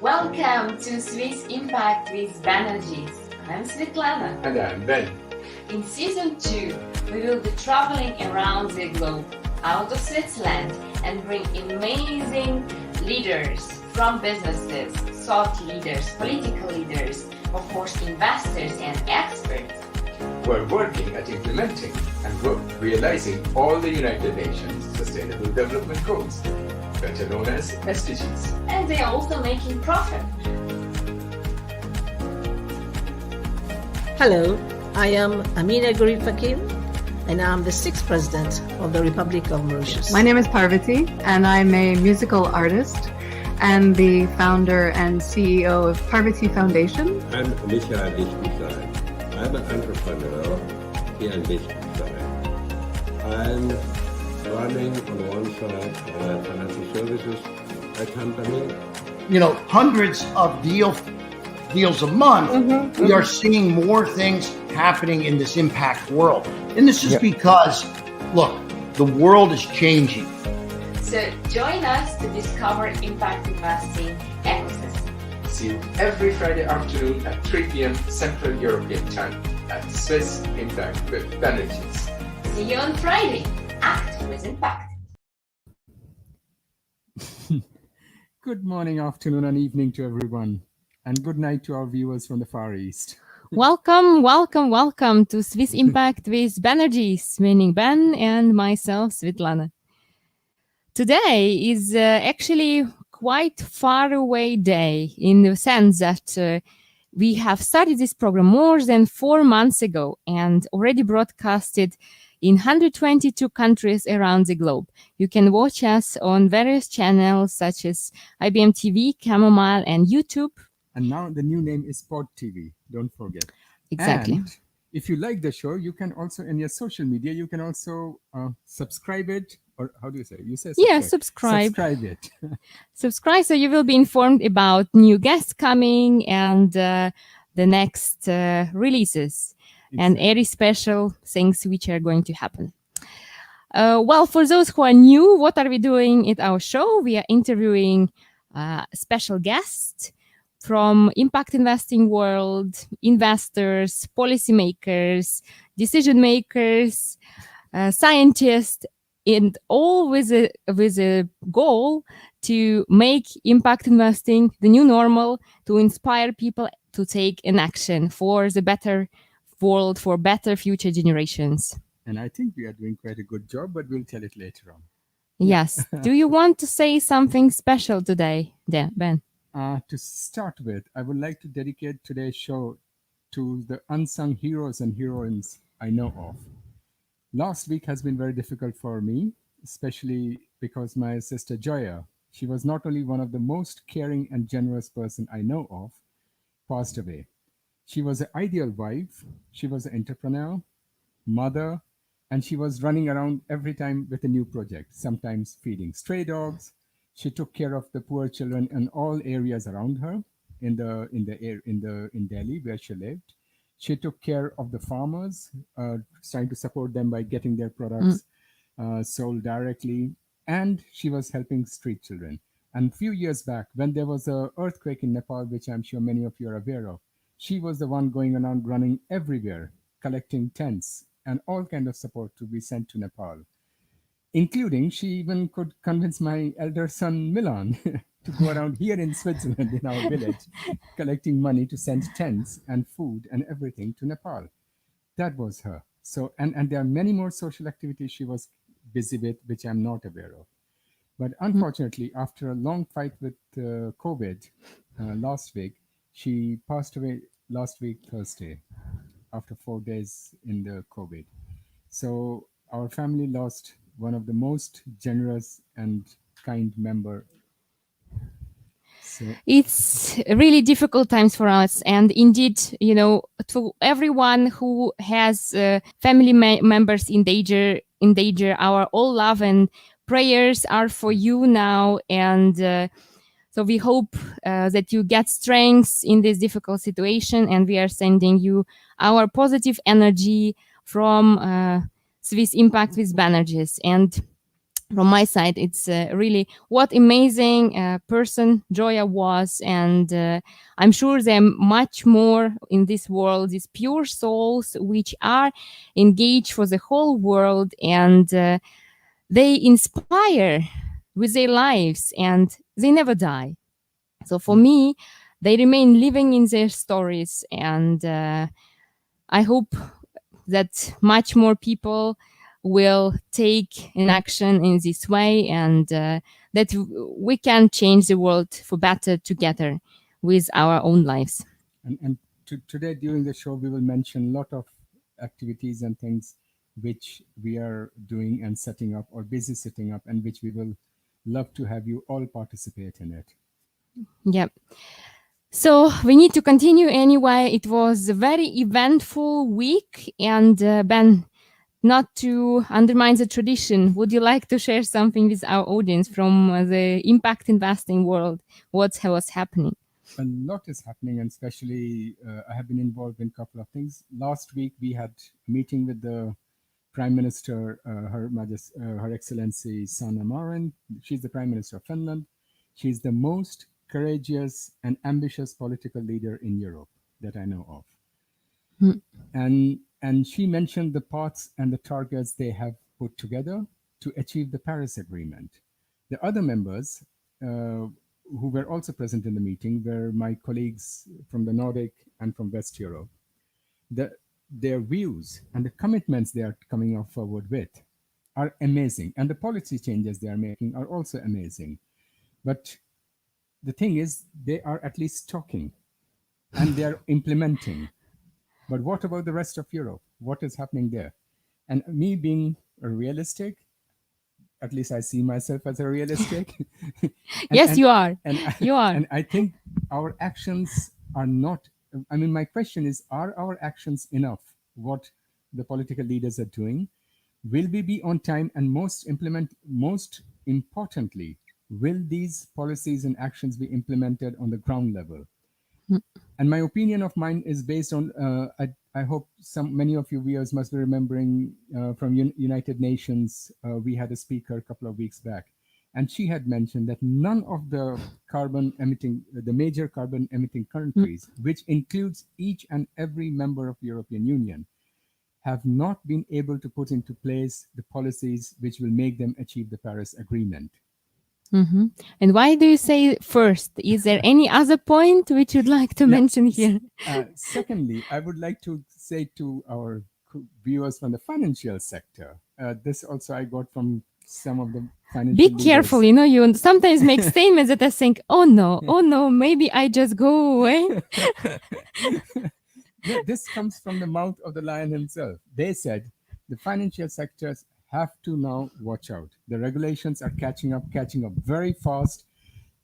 Welcome to Swiss Impact with Banerjis. I'm Svetlana. And I'm Ben. In Season 2, we will be traveling around the globe, out of Switzerland, and bring amazing leaders from businesses, thought leaders, political leaders, of course investors and experts. We're working at implementing and realizing all the United Nations Sustainable Development Goals, better known as SDGs. And they are also making profit. Hello, I am Amina Garib Fakir, and I'm the 6th President of the Republic of Mauritius. My name is Parvati, and I'm a musical artist and the founder and CEO of Parvati Foundation. I'm Michael Lichtenstein. I'm an entrepreneur here in Liechtenstein. I'm running on one side a financial services company. You know, hundreds of deals a month. We are seeing more things happening in this impact world. And this is because, look, the world is changing. So join us to discover impact investing ecosystem. See you every Friday afternoon at 3 p.m. Central European Time at Swiss Impact with Banerjis. See you on Friday. Act with impact. Good morning, afternoon, and evening to everyone. And good night to our viewers from the Far East. Welcome to Swiss Impact with Banerjis, meaning Ben and myself, Svetlana. Today is actually quite far away day in the sense that we have started this program more than 4 months ago and already broadcasted in 122 countries around the globe. You can watch us on various channels such as IBM TV, Chamomile, and YouTube. And now the new name is P.O.D TV. Don't forget. Exactly. And if you like the show, you can also, in your social media, you can also subscribe it. Or how do you say? You say subscribe. Yeah, subscribe. Subscribe it. Subscribe so you will be informed about new guests coming and the next releases and very special things which are going to happen. Well, for those who are new, what are we doing at our show? We are interviewing special guests from impact investing world, investors, policymakers, decision makers, scientists, and all with a goal to make impact investing the new normal, to inspire people to take an action for the better world, for better future generations. And I think we are doing quite a good job, but we'll tell it later on. Yes. Do you want to say something special today, Ben? To start with, I would like to dedicate today's show to the unsung heroes and heroines I know of. Last week has been very difficult for me, especially because my sister Joya, she was not only one of the most caring and generous person I know of, passed away. She was an ideal wife, she was an entrepreneur, mother, and she was running around every time with a new project, sometimes feeding stray dogs. She took care of the poor children in all areas around her in Delhi where she lived. She took care of the farmers, trying to support them by getting their products sold directly. And she was helping street children. And a few years back, when there was an earthquake in Nepal, which I'm sure many of you are aware of, she was the one going around running everywhere, collecting tents and all kind of support to be sent to Nepal. Including, she even could convince my elder son, Milan, to go around here in Switzerland, in our village, collecting money to send tents and food and everything to Nepal. That was her. So, and there are many more social activities she was busy with, which I'm not aware of. But unfortunately, after a long fight with COVID last week, she passed away last week, Thursday, after 4 days in the COVID. So our family lost one of the most generous and kind member. So it's really difficult times for us, and indeed, you know, to everyone who has family members in danger, our all love and prayers are for you now, and so we hope that you get strength in this difficult situation, and we are sending you our positive energy from Swiss Impact with Banerjis. And from my side, it's really what amazing person Joya was, and I'm sure there are much more in this world, these pure souls which are engaged for the whole world, and they inspire with their lives, and they never die. So for me, they remain living in their stories, and I hope that much more people will take an action in this way, and that we can change the world for better together with our own lives. And today during the show, we will mention a lot of activities and things which we are doing and setting up or busy setting up, and which we will love to have you all participate in it. Yep. So we need to continue anyway. It was a very eventful week, and Ben, not to undermine the tradition, would you like to share something with our audience from the impact investing world? What was happening? A lot is happening, and especially I have been involved in a couple of things. Last week we had a meeting with the Prime Minister, Her Excellency Sanna Marin. She's the Prime Minister of Finland. She's the most courageous and ambitious political leader in Europe that I know of. And she mentioned the paths and the targets they have put together to achieve the Paris Agreement. The other members who were also present in the meeting were my colleagues from the Nordic and from West Europe. Their views and the commitments they are coming forward with are amazing. And the policy changes they are making are also amazing. But the thing is, they are at least talking and they are implementing. But what about the rest of Europe? What is happening there? And me being a realistic, at least I see myself as a realistic. Yes, you are. You are. And I think our actions are not, I mean, my question is, are our actions enough? What the political leaders are doing? Will we be on time? And most importantly, will these policies and actions be implemented on the ground level? And my opinion of mine is based on, I hope many of you viewers must be remembering from United Nations, we had a speaker a couple of weeks back, and she had mentioned that none of the major carbon emitting countries, which includes each and every member of the European Union, have not been able to put into place the policies which will make them achieve the Paris Agreement. Mm-hmm. And why do you say first? Is there any other point which you'd like to mention here? Secondly, I would like to say to our viewers from the financial sector, this also I got from some of the financial Be leaders. careful, you sometimes make statements that I think, oh no, maybe I just go away. No, this comes from the mouth of the lion himself. They said the financial sectors have to now watch out. The regulations are catching up very fast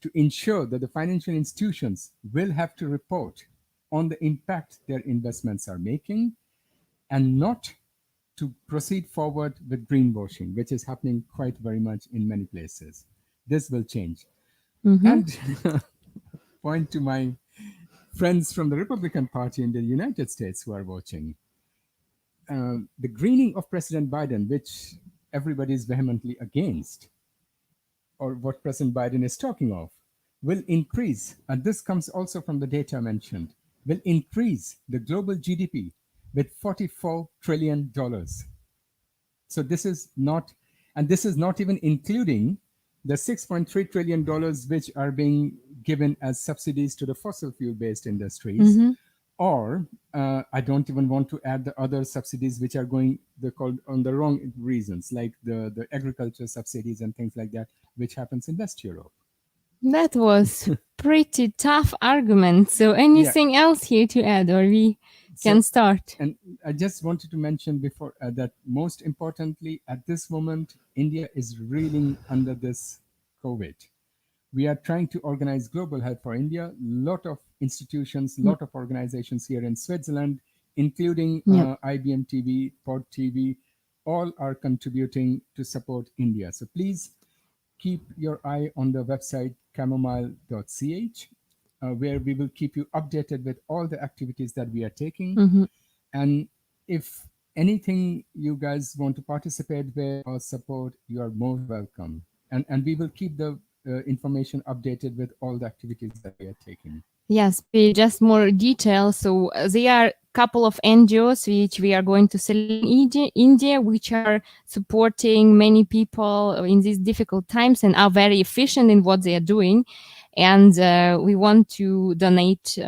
to ensure that the financial institutions will have to report on the impact their investments are making, and not to proceed forward with greenwashing, which is happening quite very much in many places. This will change. And point to my friends from the Republican Party in the United States who are watching. The greening of President Biden, which everybody is vehemently against, or what President Biden is talking of, will increase, and this comes also from the data mentioned, will increase the global GDP with $44 trillion. So this is not even including the $6.3 trillion which are being given as subsidies to the fossil fuel-based industries. Or I don't even want to add the other subsidies which are going called on the wrong reasons, like the agriculture subsidies and things like that, which happens in West Europe. That was pretty tough argument. So anything else here to add, or we can start? And I just wanted to mention before that most importantly, at this moment, India is reeling under this COVID. We are trying to organize Global Health for India. Lot of institutions, lot of organizations here in Switzerland, including IBM TV, P.O.D TV, all are contributing to support India. So please keep your eye on the website chamomile.ch, where we will keep you updated with all the activities that we are taking. And if anything you guys want to participate with or support, you are most welcome. And we will keep the information updated with all the activities that we are taking. Yes, just more details. So there are a couple of NGOs which we are going to select in India, which are supporting many people in these difficult times and are very efficient in what they are doing. And we want to donate,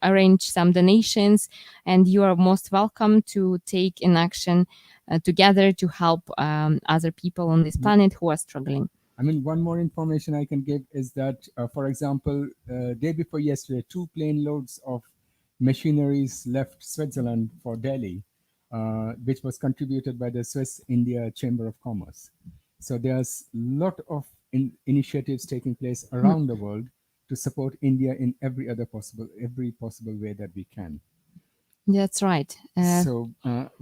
arrange some donations, and you are most welcome to take in action together to help other people on this planet who are struggling. I mean, one more information I can give is that, for example, day before yesterday, 2 plane loads of machineries left Switzerland for Delhi, which was contributed by the Swiss India Chamber of Commerce. So there's a lot of initiatives taking place around the world to support India in every possible way that we can. That's right. So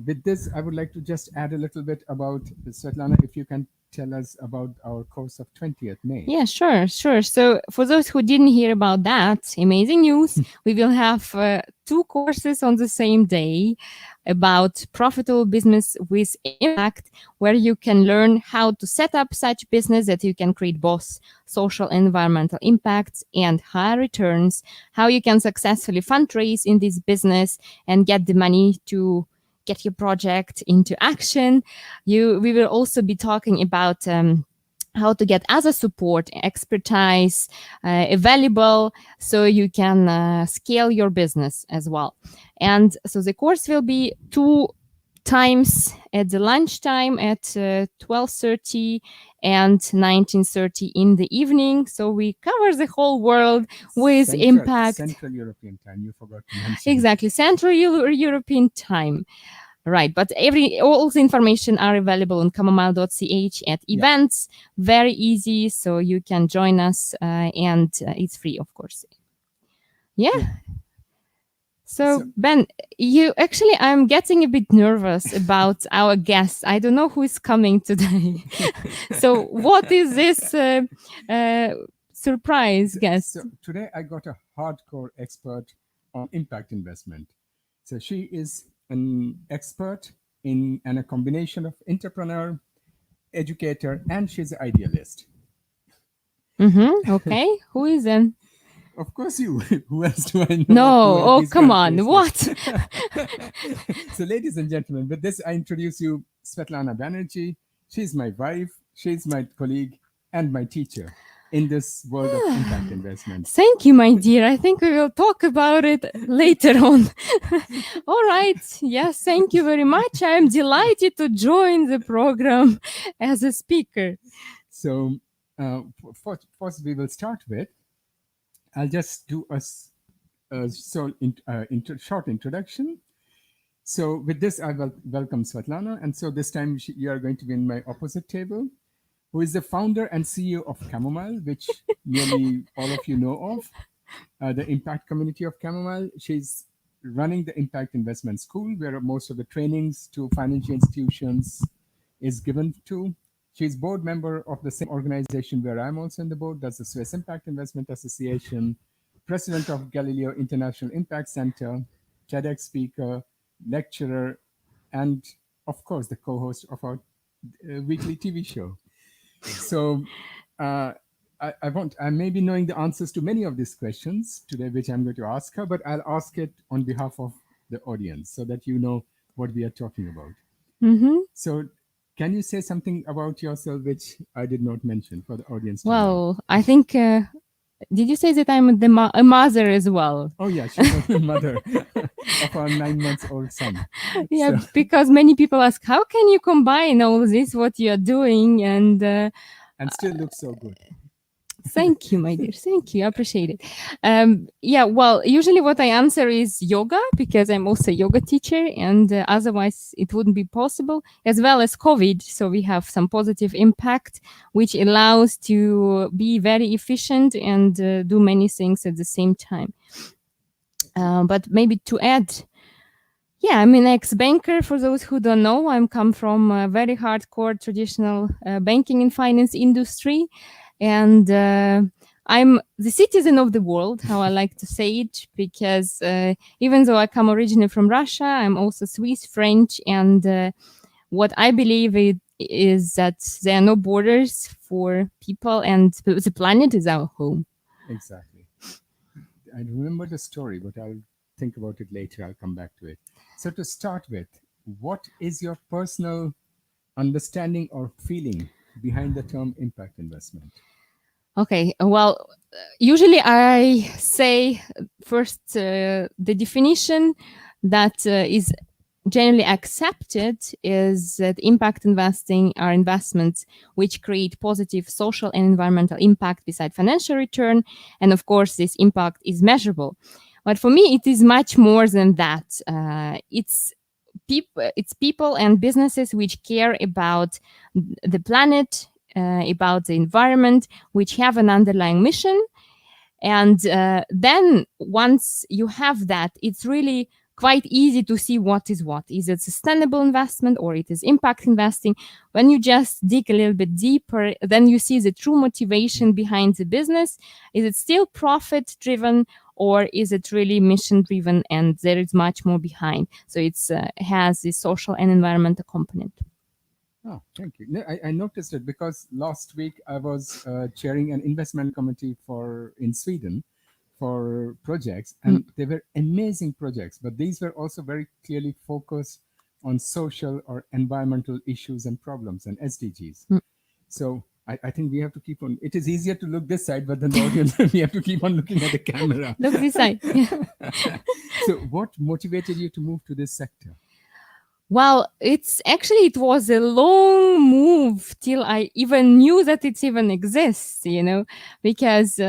with this, I would like to just add a little bit about Svetlana, if you can tell us about our course of 20th May. Yeah, sure. So for those who didn't hear about that, amazing news, we will have 2 courses on the same day about profitable business with impact, where you can learn how to set up such business that you can create both social and environmental impacts and higher returns, how you can successfully fundraise in this business and get the money to get your project into action. We will also be talking about how to get other support, expertise available, so you can scale your business as well. And so the course will be 2 times at the lunchtime at 12:30 and 19:30 in the evening. So we cover the whole world with impact. Central European time, you forgot to mention. Exactly, Central European time. Right, but all the information are available on chamomile.ch at events. Very easy, so you can join us, and it's free, of course. Yeah. So Ben, I'm getting a bit nervous about our guests. I don't know who is coming today. So what is this surprise guest? So today I got a hardcore expert on impact investment. So she is an expert and a combination of entrepreneur, educator, and she's an idealist. Okay, who is then? Of course you. Who else do I know? No, come on, what? So ladies and gentlemen, with this I introduce you Svetlana Banerjee. She's my wife, she's my colleague, and my teacher in this world of impact investment. Thank you, my dear. I think we will talk about it later on. All right. Yes, thank you very much. I am delighted to join the program as a speaker. So first we will start with, I'll just do a short introduction. So with this, I will welcome Svetlana. And so this time you are going to be in my opposite table, who is the founder and CEO of Chamomile, which nearly all of you know of, the impact community of Chamomile. She's running the Impact Investment School, where most of the trainings to financial institutions is given to. She's board member of the same organization where I'm also on the board. That's the Swiss Impact Investment Association, president of Galileo International Impact Center, TEDx speaker, lecturer, and of course, the co-host of our weekly TV show. So I may be knowing the answers to many of these questions today, which I'm going to ask her, but I'll ask it on behalf of the audience so that you know what we are talking about. So can you say something about yourself, which I did not mention for the audience? Well, I think, did you say that I'm a mother as well? Oh yeah, she's a mother of our 9-month-old son. Yeah, so. Because many people ask, how can you combine all this, what you're doing, and still look so good. Thank you, my dear. Thank you. I appreciate it. Yeah, well, usually what I answer is yoga, because I'm also a yoga teacher, and otherwise it wouldn't be possible, as well as COVID. So we have some positive impact, which allows to be very efficient and do many things at the same time. But maybe to add, yeah, I'm an ex-banker. For those who don't know, I come from a very hardcore traditional banking and finance industry. And I'm the citizen of the world, how I like to say it, because even though I come originally from Russia, I'm also Swiss, French, and what I believe is that there are no borders for people, and the planet is our home. Exactly. I remember the story, but I'll think about it later. I'll come back to it. So to start with, what is your personal understanding or feeling behind the term impact investment? Okay, well, usually I say first the definition that is generally accepted is that impact investing are investments which create positive social and environmental impact beside financial return. And of course, this impact is measurable. But for me, it is much more than that. It's people and businesses which care about the planet, about the environment, which have an underlying mission. And then once you have that, it's really quite easy to see what is what. Is it sustainable investment or it is impact investing? When you just dig a little bit deeper, then you see the true motivation behind the business. Is it still profit driven, or is it really mission driven and there is much more behind? So it's has the social and environmental component. Oh, thank you. No, I noticed it because last week I was chairing an investment committee in Sweden for projects, and they were amazing projects, but these were also very clearly focused on social or environmental issues and problems and SDGs. So I think we have to keep on. It is easier to look this side, but then the audience, we have to keep on looking at the camera. Look this side. So what motivated you to move to this sector? Well, it was a long move till I even knew that it even exists, because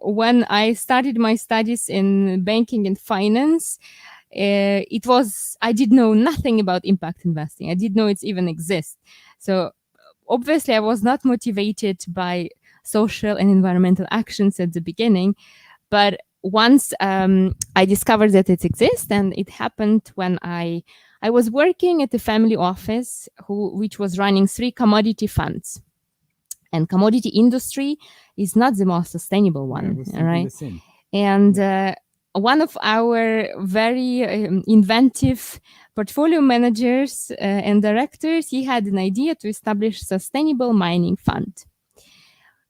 when I started my studies in banking and finance, I did know nothing about impact investing. I didn't know it even exists. So obviously I was not motivated by social and environmental actions at the beginning, but once I discovered that it exists, and it happened when I was working at the family office, which was running 3 commodity funds. And commodity industry is not the most sustainable one, right? And one of our very inventive portfolio managers and directors, he had an idea to establish sustainable mining fund.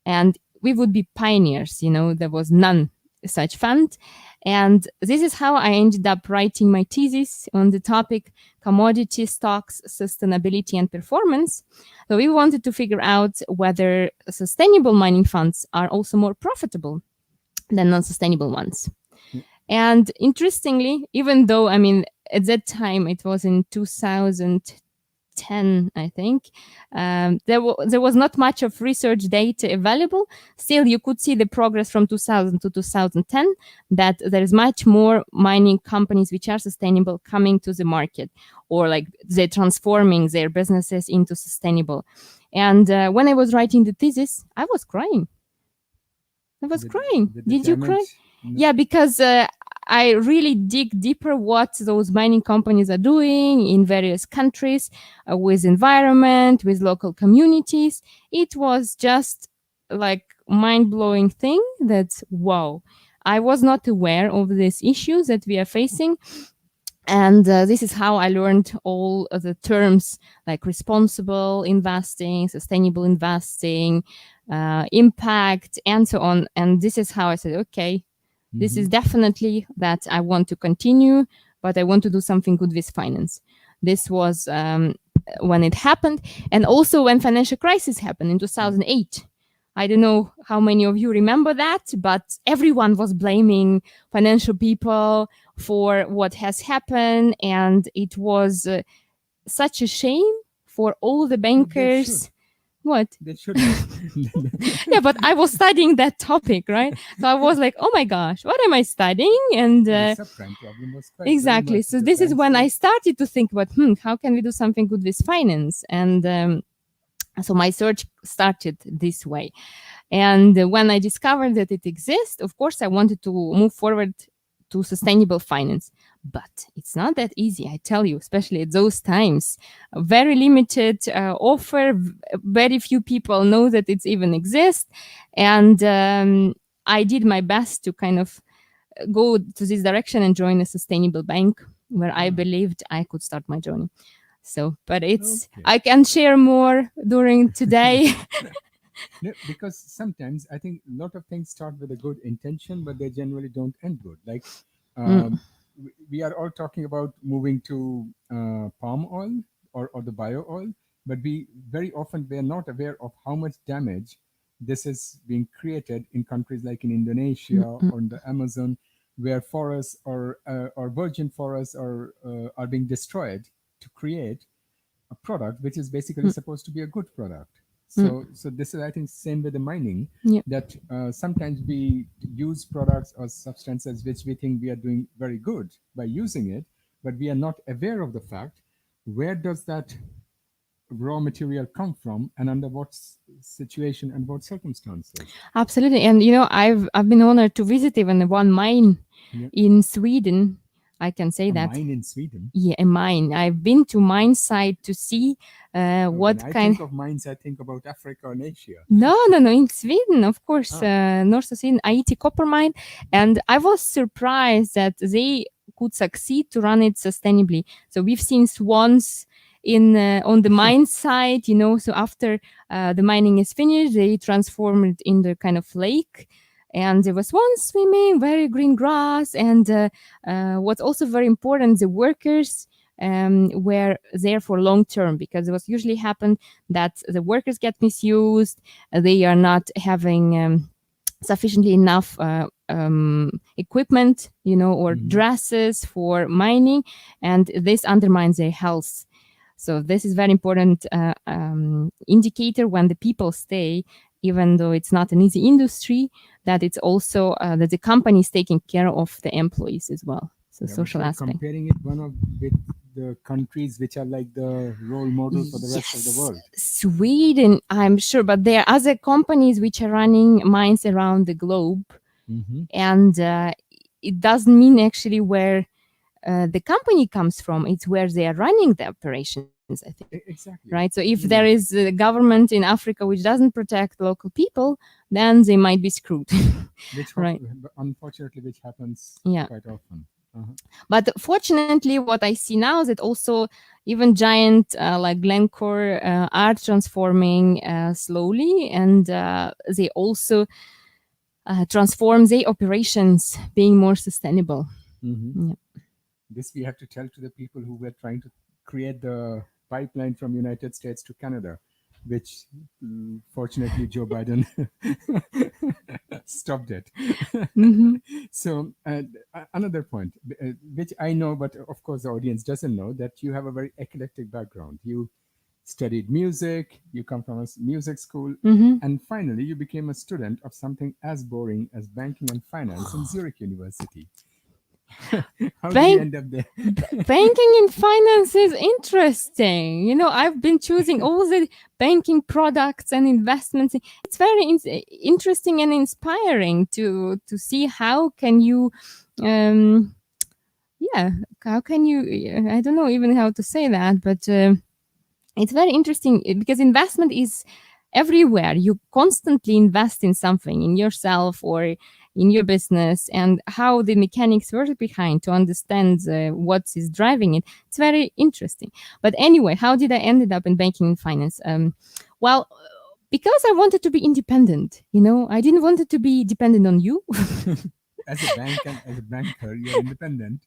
And we would be pioneers, there was none such fund. And this is how I ended up writing my thesis on the topic commodity stocks, sustainability and performance. So we wanted to figure out whether sustainable mining funds are also more profitable than non-sustainable ones. And interestingly, even though, at that time, it was in 2010, I think, there was not much of research data available. Still, you could see the progress from 2000 to 2010, that there is much more mining companies which are sustainable coming to the market, or like they're transforming their businesses into sustainable. And when I was writing the thesis, I was crying. Did you cry? No. Yeah, because I really dig deeper what those mining companies are doing in various countries with environment, with local communities. It was just like mind-blowing thing that, wow, I was not aware of these issues that we are facing. And this is how I learned all of the terms like responsible investing, sustainable investing, impact, and so on. And this is how I said, okay, this is definitely that I want to continue, but I want to do something good with finance. This was when it happened. And also when financial crisis happened in 2008. I don't know how many of you remember that, but everyone was blaming financial people for what has happened. And it was such a shame for all the bankers. What? They should. Yeah, but I was studying that topic, right? So I was like, oh my gosh, what am I studying? And the subprime problem was quite exactly. So this is when I started to think about, how can we do something good with finance? And so my search started this way. And when I discovered that it exists, of course, I wanted to move forward to sustainable finance. But it's not that easy, I tell you, especially at those times. A very limited offer, very few people know that it even exists. And I did my best to kind of go to this direction and join a sustainable bank where I believed I could start my journey. So, but I can share more during today. No, because sometimes I think a lot of things start with a good intention, but they generally don't end good. Like we are all talking about moving to palm oil or the bio oil, but we very often we are not aware of how much damage this is being created in countries like in Indonesia or in the Amazon, where forests or virgin forests are being destroyed to create a product which is basically supposed to be a good product. So this is, I think, same with the mining, that sometimes we use products or substances which we think we are doing very good by using it, but we are not aware of the fact where does that raw material come from and under what situation and what circumstances. Absolutely. And I've been honored to visit even one mine in Sweden. I can say that. Mine in Sweden? Yeah, a mine. I've been to mine site to see what when kind. I think of mines, I think about Africa and Asia. No. In Sweden, of course, North Sweden, Aitik copper mine. And I was surprised that they could succeed to run it sustainably. So we've seen swans on the mine site, so after the mining is finished, they transform it in the kind of lake. And there was one swimming, very green grass. And what's also very important, the workers were there for long term, because it was usually happen that the workers get misused. They are not having sufficiently enough equipment, or dresses for mining. And this undermines their health. So this is very important indicator when the people stay, even though it's not an easy industry, that it's also that the company is taking care of the employees as well. So social aspect. Comparing it with the countries which are like the role model for the rest of the world. Sweden, I'm sure, but there are other companies which are running mines around the globe. And it doesn't mean actually where the company comes from, it's where they are running the operations, I think. Exactly. Right. So if there is a government in Africa which doesn't protect local people, then they might be screwed. Right. Unfortunately, which happens quite often. But fortunately, what I see now is that also even giant like Glencore are transforming slowly, and they also transform their operations, being more sustainable. This we have to tell to the people who were trying to create the pipeline from United States to Canada, which fortunately Joe Biden stopped it. So another point, which I know, but of course the audience doesn't know, that you have a very eclectic background. You studied music, you come from a music school, and finally you became a student of something as boring as banking and finance in Zurich University. How did you end up there? Banking and finance is interesting. I've been choosing all the banking products and investments. It's very interesting and inspiring to see how can you, how can you, I don't know even how to say that, but it's very interesting because investment is everywhere. You constantly invest in something, in yourself or in your business, and how the mechanics work behind to understand what is driving it. It's very interesting. But anyway, how did I ended up in banking and finance? Well, because I wanted to be independent. I didn't want it to be dependent on you. As a bank and as a banker, you're independent.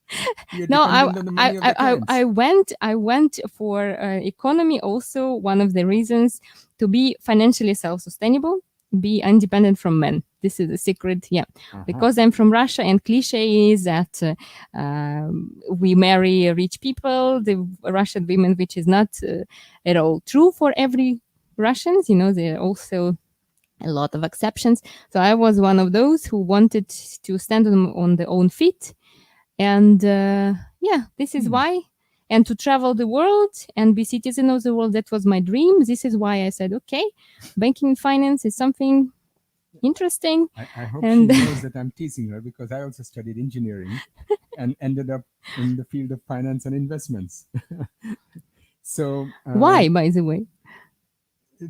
I went for economy also. One of the reasons to be financially self-sustainable, be independent from men. This is the secret, because I'm from Russia, and cliche is that we marry rich people, the Russian women, which is not at all true for every Russians. There are also a lot of exceptions. So I was one of those who wanted to stand on their own feet. And this is why. And to travel the world and be citizen of the world, that was my dream. This is why I said, okay, banking and finance is something interesting. I hope she knows that I'm teasing her, because I also studied engineering and ended up in the field of finance and investments. So why, by the way?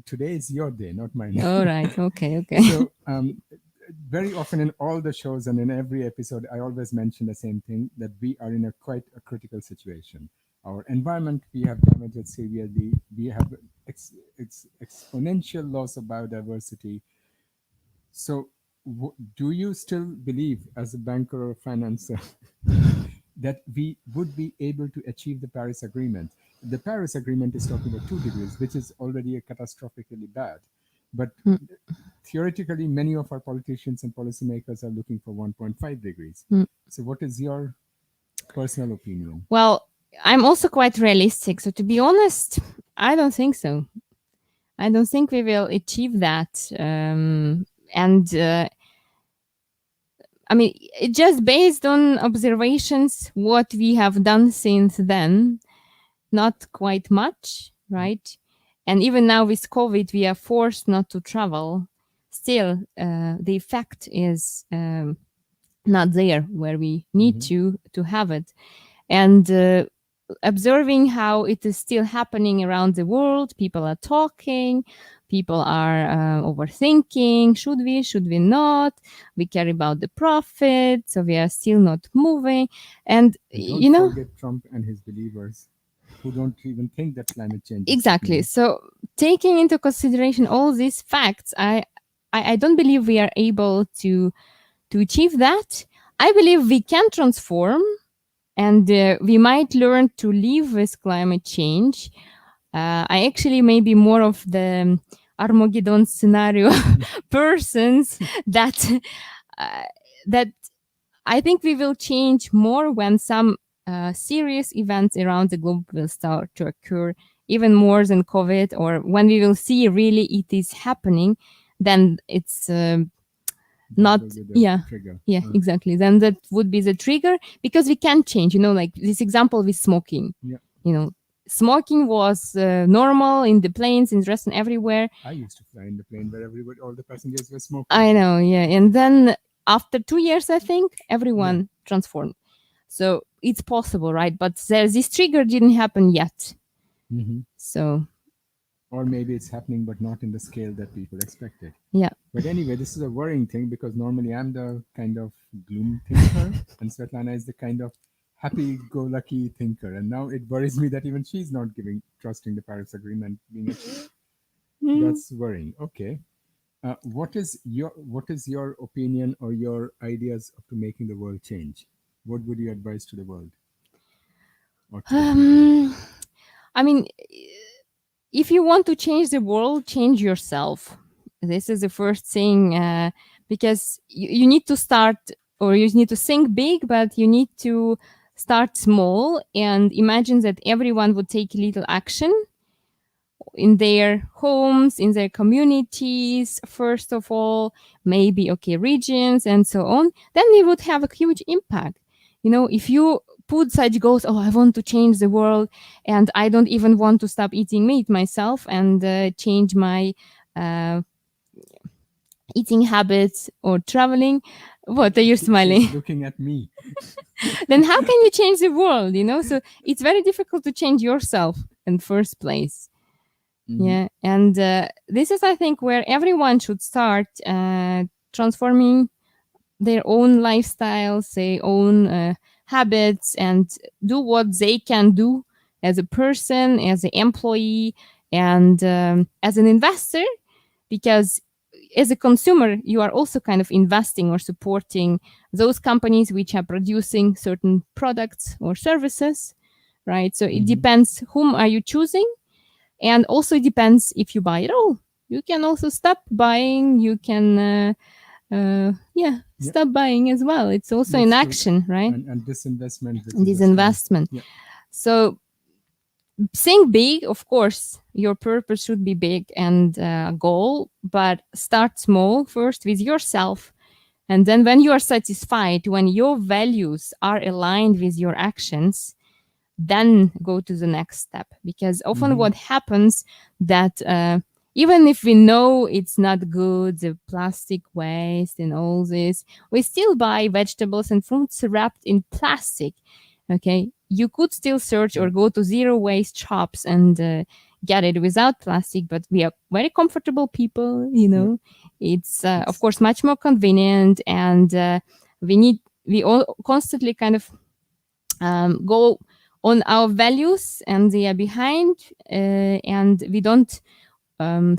Today is your day, not mine. All right. Okay. So very often in all the shows and in every episode, I always mention the same thing, that we are in quite a critical situation. Our environment, we have damaged it severely. We have exponential loss of biodiversity. So do you still believe, as a banker or financer, that we would be able to achieve the Paris Agreement? The Paris Agreement is talking about 2 degrees, which is already catastrophically bad. But theoretically, many of our politicians and policymakers are looking for 1.5 degrees. So what is your personal opinion? Well, I'm also quite realistic. So to be honest, I don't think so. I don't think we will achieve that. I mean, just based on observations, what we have done since then, not quite much, right? And even now with COVID, we are forced not to travel. Still, the effect is not there where we need to have it. And observing how it is still happening around the world, people are talking, people are overthinking, should we not? We care about the profit, so we are still not moving. And don't forget Trump and his believers, who don't even think that climate change is exactly happening. So taking into consideration all these facts, I don't believe we are able to achieve that. I believe we can transform, and we might learn to live with climate change. I actually may be more of the Armageddon scenario persons that I think we will change more when some serious events around the globe will start to occur, even more than COVID, or when we will see really it is happening, then it's not trigger. Exactly, then that would be the trigger, because we can change, like this example with smoking. Smoking was normal in the planes, in restaurants, everywhere. I used to fly in the plane where all the passengers were smoking. I know, and then after 2 years, I think everyone transformed. So it's possible, right? But this trigger didn't happen yet. So, or maybe it's happening, but not in the scale that people expected. Yeah. But anyway, this is a worrying thing, because normally I'm the kind of gloom thinker, and Svetlana is the kind of happy-go-lucky thinker. And now it worries me that even she's not trusting the Paris Agreement being achieved. That's worrying. Okay. What is your opinion or your ideas to making the world change? What would you advise to the world? I mean, if you want to change the world, change yourself. This is the first thing, because you need to start, or you need to think big, but you need to start small and imagine that everyone would take little action in their homes, in their communities, first of all, maybe, regions and so on. Then we would have a huge impact. If you put such goals, I want to change the world, and I don't even want to stop eating meat myself and change my eating habits or traveling. What are you smiling? She's looking at me. Then how can you change the world? So it's very difficult to change yourself in first place. Yeah, and this is, I think, where everyone should start transforming their own lifestyles, their own habits, and do what they can do as a person, as an employee, and as an investor, because as a consumer, you are also kind of investing or supporting those companies which are producing certain products or services, right? So it depends whom are you choosing, and also it depends if you buy it all. You can also stop buying. You can stop buying as well. It's also an action, right? And disinvestment. Disinvestment. Yeah. So think big. Of course, your purpose should be big and goal, but start small first with yourself. And then when you are satisfied, when your values are aligned with your actions, then go to the next step. Because often what happens that even if we know it's not good, the plastic waste and all this, we still buy vegetables and fruits wrapped in plastic. Okay, you could still search or go to zero waste shops and get it without plastic, but we are very comfortable people, you know. It's of course much more convenient, and we all constantly kind of go on our values, and they are behind, and we don't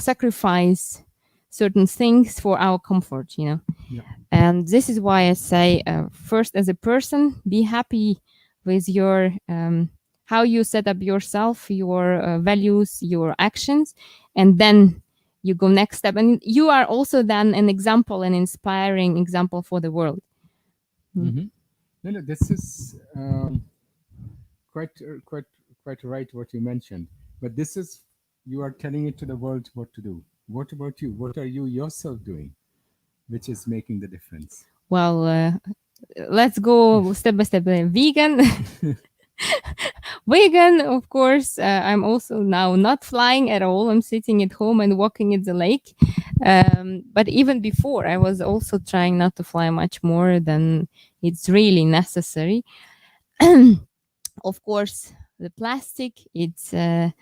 sacrifice certain things for our comfort, you know. And this is why I say, first, as a person, be happy with your how you set up yourself, your values, your actions, and then you go next step. And you are also then an example, an inspiring example for the world. No, this is quite right what you mentioned. But this is, you are telling it to the world what to do. What about you? What are you yourself doing, which is making the difference? Well, let's go step by step. Vegan. Vegan, of course. I'm also now not flying at all. I'm sitting at home and walking at the lake. But even before, I was also trying not to fly much more than it's really necessary. Of course, the plastic, it's I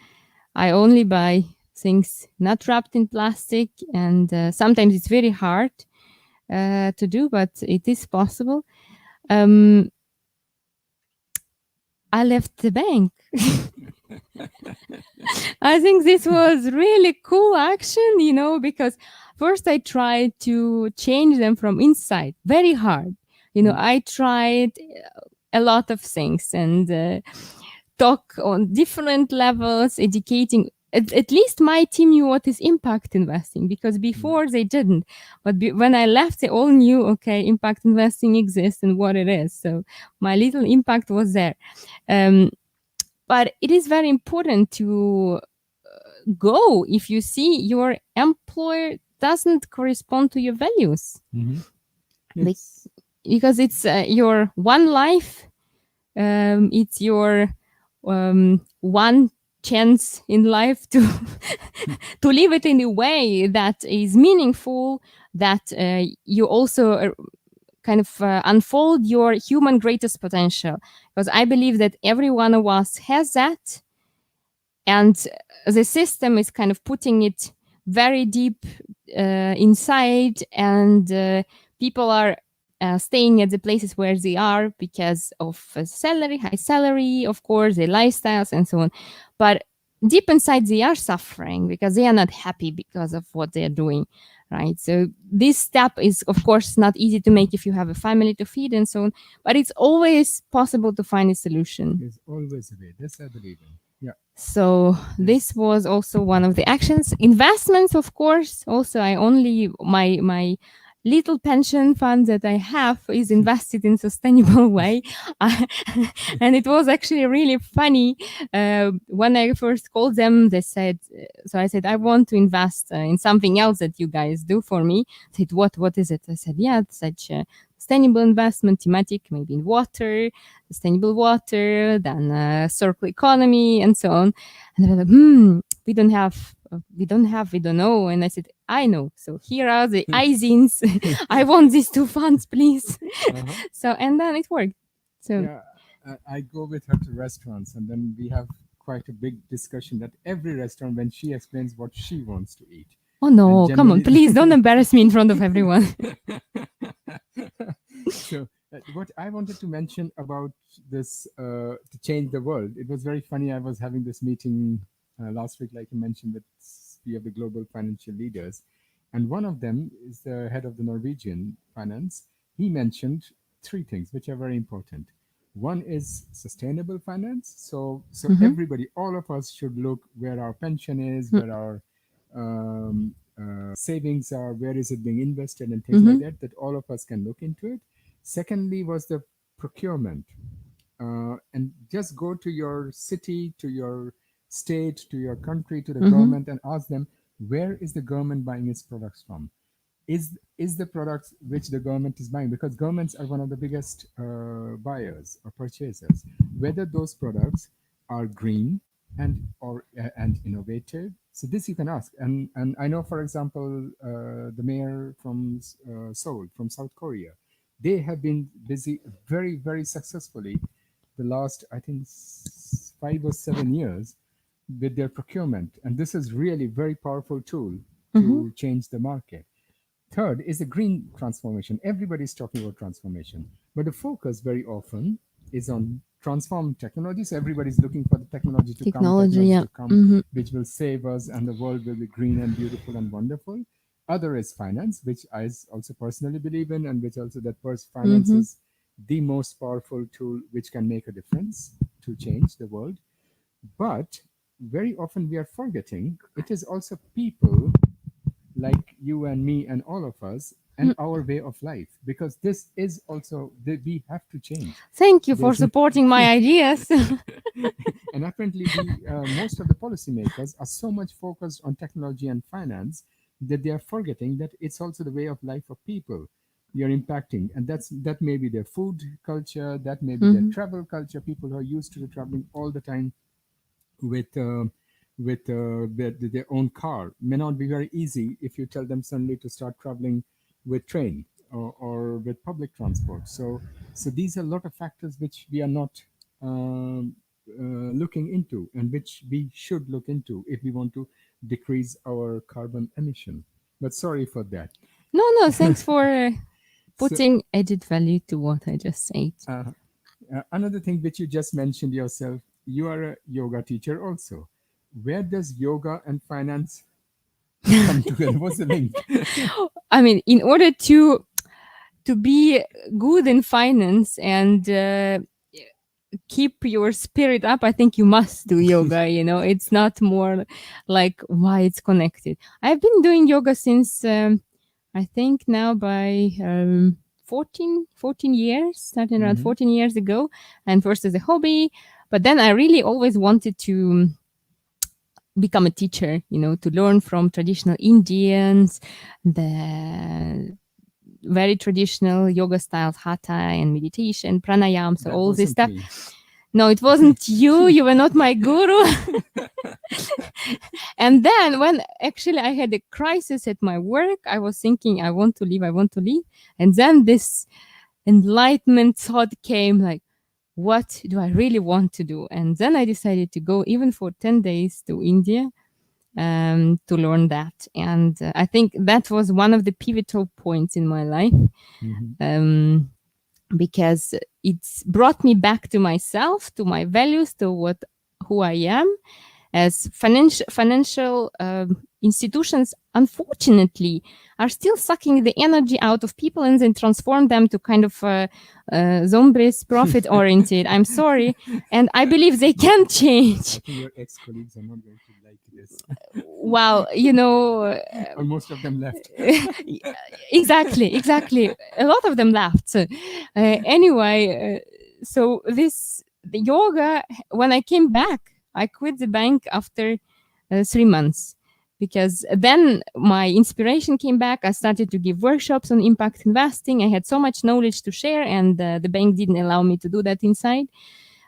only buy things not wrapped in plastic, and sometimes it's very hard to do, but it is possible. I left the bank. I think this was really cool action, you know, because first I tried to change them from inside, very hard. You know, I tried a lot of things and talk on different levels, educating. At least my team knew what is impact investing, because before they didn't. But when I left, they all knew, okay, impact investing exists and what it is. So my little impact was there. But it is very important to go if you see your employer doesn't correspond to your values. Because it's your one life, it's your one chance in life to to live it in a way that is meaningful, that you also kind of unfold your human greatest potential, because I believe that every one of us has that, and the system is kind of putting it very deep inside, and people are staying at the places where they are because of salary, high salary, of course, their lifestyles and so on. But deep inside, they are suffering because they are not happy because of what they are doing, right? So this step is, of course, not easy to make if you have a family to feed and so on, but it's always possible to find a solution. There's always a way. This I believe in. Yeah. So this was also one of the actions. Investments, of course, also I only, my little pension fund that I have is invested in sustainable way. And it was actually really funny. When I first called them, they said, so I said, I want to invest in something else that you guys do for me. They said, what is it? I said, yeah, it's such a sustainable investment thematic, maybe in water, sustainable water, then circular economy and so on. And they were like, we don't know. And I said, I know. So here are the ISINs. I want these two funds, please. So, and then it worked. So yeah, I go with her to restaurants, and then we have quite a big discussion that every restaurant, when she explains what she wants to eat. Oh no, come on, please don't embarrass me in front of everyone. So what I wanted to mention about this to change the world, it was very funny. I was having this meeting last week, like you mentioned, with three of the global financial leaders. And one of them is the head of the Norwegian finance. He mentioned three things which are very important. One is sustainable finance. So everybody, all of us should look where our pension is, where our savings are, where is it being invested and things like that all of us can look into it. Secondly was the procurement. And just go to your city, to your state, to your country, to the government and ask them, where is the government buying its products from? Is the products which the government is buying, because governments are one of the biggest buyers or purchasers, whether those products are green and innovative. So this you can ask. And I know, for example, the mayor from Seoul, from South Korea, they have been busy very, very successfully the last, I think, 5 or 7 years with their procurement. And this is really very powerful tool to change the market. Third is the green transformation. Everybody's talking about transformation, but the focus very often is on transform technology. So everybody's looking for the technology to come, which will save us, and the world will be green and beautiful and wonderful. Other is finance, which I also personally believe in, and which also that finance is the most powerful tool which can make a difference to change the world. But very often we are forgetting it is also people like you and me and all of us and our way of life, because this is also that we have to change. Thank you for supporting my ideas. And apparently most of the policymakers are so much focused on technology and finance that they are forgetting that it's also the way of life of people you're impacting. And that may be their food culture, that may be their travel culture. People who are used to traveling all the time with their own car may not be very easy if you tell them suddenly to start traveling with train or with public transport. So these are a lot of factors which we are not looking into, and which we should look into if we want to decrease our carbon emission. But sorry for that. No, thanks for putting added value to what I just said. Another thing which you just mentioned yourself, you are a yoga teacher also. Where does yoga and finance come together? What's the link? I mean, in order to be good in finance and keep your spirit up, I think you must do yoga. It's not more like why it's connected. I've been doing yoga since I think now by 14 years, starting around 14 years ago, and first as a hobby. But then I really always wanted to become a teacher, to learn from traditional Indians, the very traditional yoga styles, hatha and meditation, pranayama, so all this stuff. No, it wasn't you. You were not my guru. And then when actually I had a crisis at my work, I was thinking, I want to leave. And then this enlightenment thought came like, what do I really want to do? And then I decided to go even for 10 days to India to learn that. And I think that was one of the pivotal points in my life, because it's brought me back to myself, to my values, to who I am. As financial institutions, unfortunately, are still sucking the energy out of people and then transform them to kind of zombies, profit-oriented. I'm sorry. And I believe they can change. I think your ex-colleagues are not going to like this. Well, or most of them left. Exactly. A lot of them left. So, anyway, so the yoga, when I came back, I quit the bank after 3 months, because then my inspiration came back. I started to give workshops on impact investing. I had so much knowledge to share, and the bank didn't allow me to do that inside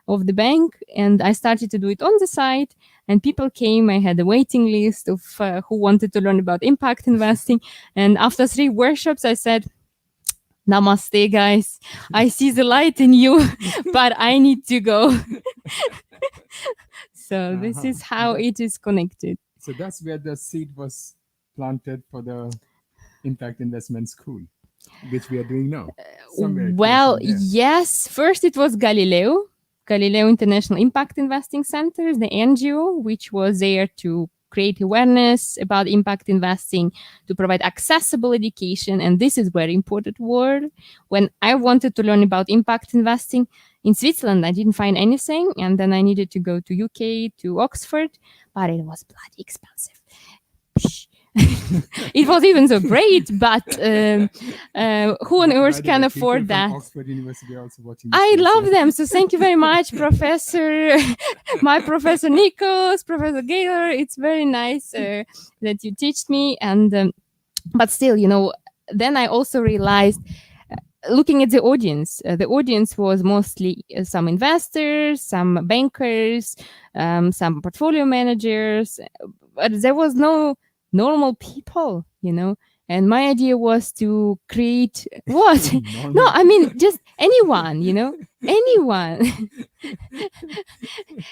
of the bank. And I started to do it on the side, and people came. I had a waiting list of who wanted to learn about impact investing. And after 3 workshops, I said, namaste, guys. I see the light in you, but I need to go. So this is how it is connected. So that's where the seed was planted for the Impact Investment School, which we are doing now. Well, yes. First it was Galileo International Impact Investing Center, the NGO, which was there to create awareness about impact investing, to provide accessible education. And this is very important word. When I wanted to learn about impact investing in Switzerland, I didn't find anything. And then I needed to go to UK, to Oxford, but it was bloody expensive. It was even so great, but who on earth can afford that? Oxford University also watching. I love them. So thank you very much, my Professor Nikos, Professor Gaylor. It's very nice that you teach me. And but still, then I also realized, looking at the audience was mostly some investors, some bankers, some portfolio managers, but there was no normal people, and my idea was to create what? No, I mean, just anyone, anyone.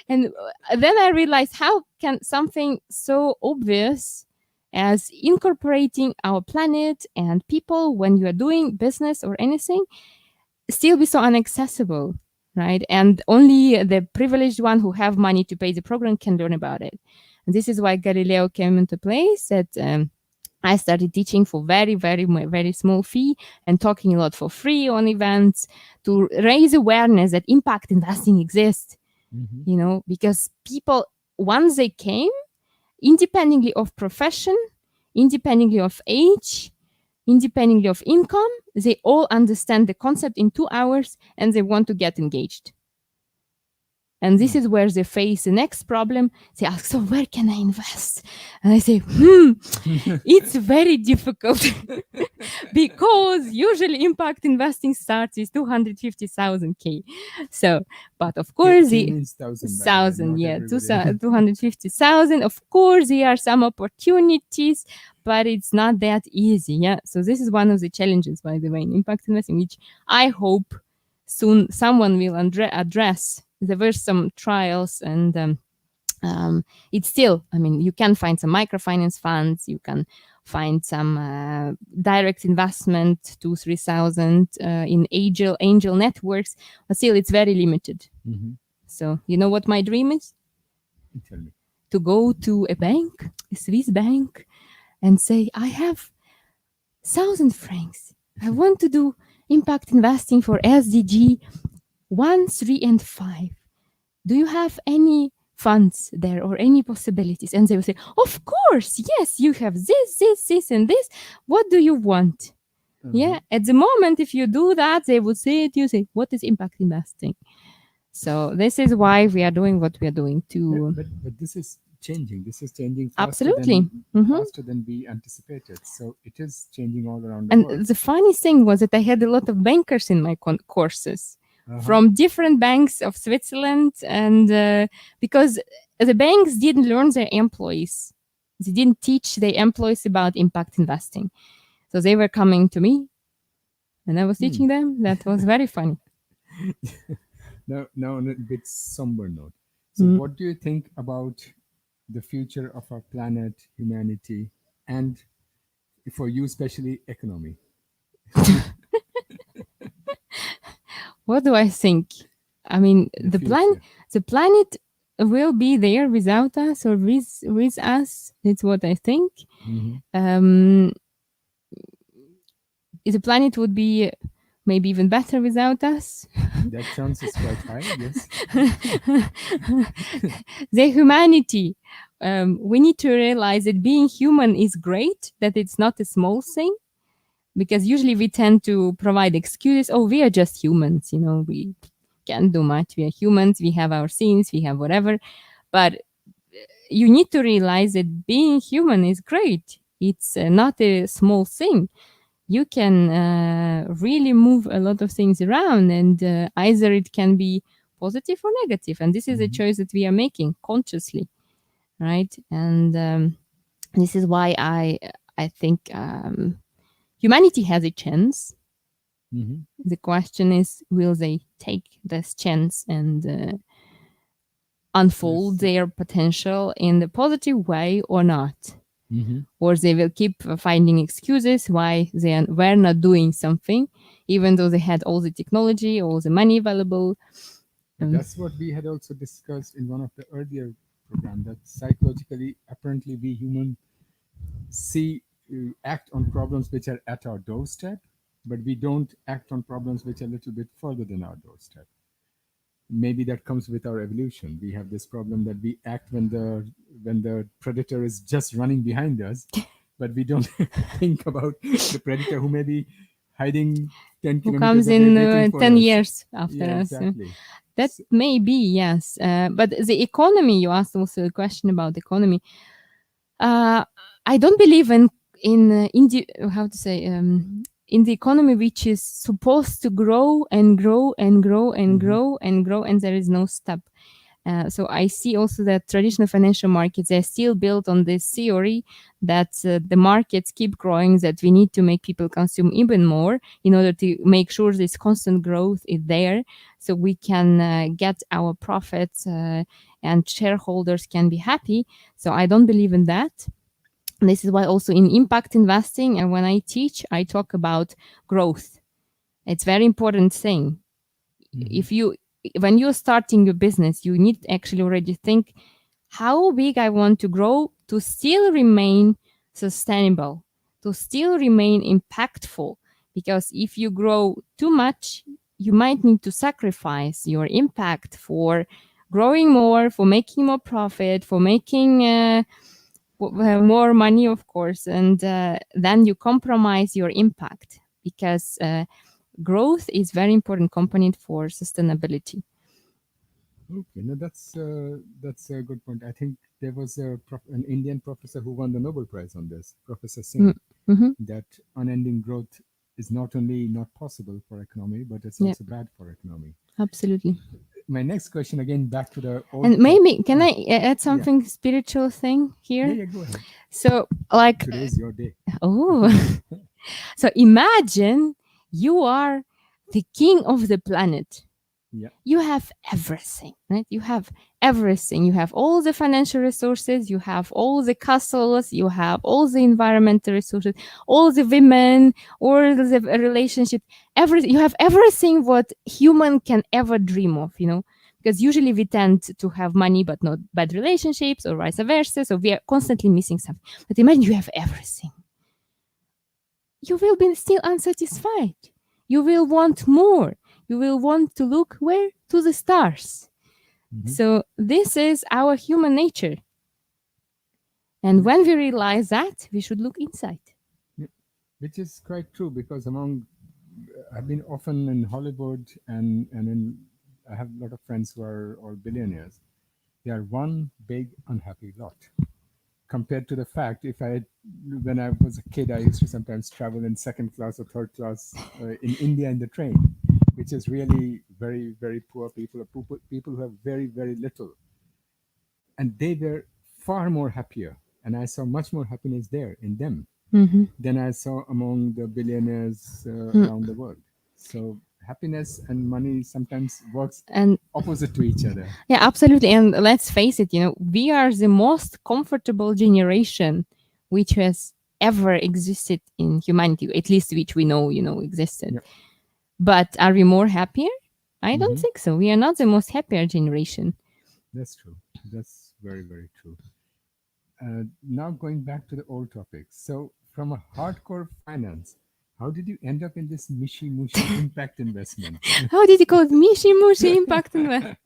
And then I realized, how can something so obvious as incorporating our planet and people when you are doing business or anything still be so inaccessible, right? And only the privileged one who have money to pay the program can learn about it. And this is why Galileo came into place. That I started teaching for very, very, very small fee and talking a lot for free on events to raise awareness that impact investing exists. You know, because people, once they came, independently of profession, independently of age, independently of income, they all understand the concept in 2 hours and they want to get engaged. And this is where they face the next problem. They ask, so where can I invest? And I say, it's very difficult because usually impact investing starts with 250,000 K. So, but of course, K means thousand, 250,000. Of course, there are some opportunities, but it's not that easy. Yeah. So this is one of the challenges, by the way, in impact investing, which I hope soon someone will address. There were some trials, and it's still, I mean, you can find some microfinance funds, you can find some direct investment, 2,000-3,000 in angel networks, but still it's very limited. So you know what my dream is? Tell me. To go to a bank, a Swiss bank, and say, I have 1,000 francs. I want to do impact investing for SDG 1, 3, and 5. Do you have any funds there or any possibilities? And they will say, of course, yes, you have this, and this. What do you want? Yeah, at the moment, if you do that, they will say it. You say, what is impact investing? So this is why we are doing what we are doing to. But this is changing. This is changing absolutely faster than we anticipated. So it is changing all around the world. And the funny thing was that I had a lot of bankers in my courses. From different banks of Switzerland, and because the banks didn't learn their employees, they didn't teach their employees about impact investing, so they were coming to me and I was teaching them. That was very funny. Now on a bit somber note, so what do you think about the future of our planet, humanity, and for you especially economy? What do I think? I mean, the planet will be there without us or with us. That's what I think. The planet would be maybe even better without us. That chance is quite high, yes. The humanity. We need to realize that being human is great, that it's not a small thing. Because usually we tend to provide excuses. Oh, we are just humans, you know, we can't do much. We are humans, we have our sins, we have whatever. But you need to realize that being human is great. It's not a small thing. You can really move a lot of things around, and either it can be positive or negative. And this is a choice that we are making consciously, right? And this is why I think humanity has a chance. The question is, will they take this chance and unfold their potential in the positive way or not? Or they will keep finding excuses why they were not doing something, even though they had all the technology, all the money available. That's what we had also discussed in one of the earlier programs, that psychologically, apparently we humans act on problems which are at our doorstep, but we don't act on problems which are a little bit further than our doorstep. Maybe that comes with our evolution. We have this problem that we act when the predator is just running behind us, but we don't think about the predator who may be hiding 10 kilometers. Who comes in 10 years after us. Exactly. That may be, yes. But the economy, you asked also a question about the economy. I don't believe in the economy which is supposed to grow and grow and grow and grow and grow, and there is no stop. So I see also that traditional financial markets are still built on this theory that the markets keep growing, that we need to make people consume even more in order to make sure this constant growth is there, so we can get our profits and shareholders can be happy. So I don't believe in that. This is why also in impact investing, and when I teach, I talk about growth. It's very important thing. When you're starting your business, you need to actually already think how big I want to grow to still remain sustainable, to still remain impactful. Because if you grow too much, you might need to sacrifice your impact for growing more, for making more profit, for making more money, of course, and then you compromise your impact, because growth is very important component for sustainability. Okay, no, that's a good point. I think there was an Indian professor who won the Nobel Prize on this, Professor Singh, that unending growth is not only not possible for economy, but it's also bad for economy. Absolutely. My next question, again, back to the old. And maybe, can I add something spiritual thing here? Yeah, go ahead. So, like, today is your day. Oh, so imagine you are the king of the planet. Yeah. You have everything, right? You have everything. You have all the financial resources. You have all the castles. You have all the environmental resources, all the women, all the relationship. You have everything what human can ever dream of, because usually we tend to have money, but not bad relationships or vice versa. So we are constantly missing something. But imagine you have everything. You will be still unsatisfied. You will want more. You will want to look where? To the stars. So this is our human nature. And when we realize that, we should look inside. Yeah. Which is quite true, because I've been often in Hollywood and I have a lot of friends who are all billionaires. They are one big unhappy lot. Compared to the fact, when I was a kid, I used to sometimes travel in second class or third class in India in the train, which is really very, very poor people who have very, very little. And they were far more happier. And I saw much more happiness there in them than I saw among the billionaires around the world. So happiness and money sometimes works opposite to each other. Yeah, absolutely. And let's face it, we are the most comfortable generation which has ever existed in humanity, at least which we know, existed. Yeah. But are we more happier? I don't think so. We are not the most happier generation. That's true. That's very, very true. Now going back to the old topics. So from a hardcore finance, how did you end up in this mishy-mushy impact investment? How did you call it mishy-mushy impact investment?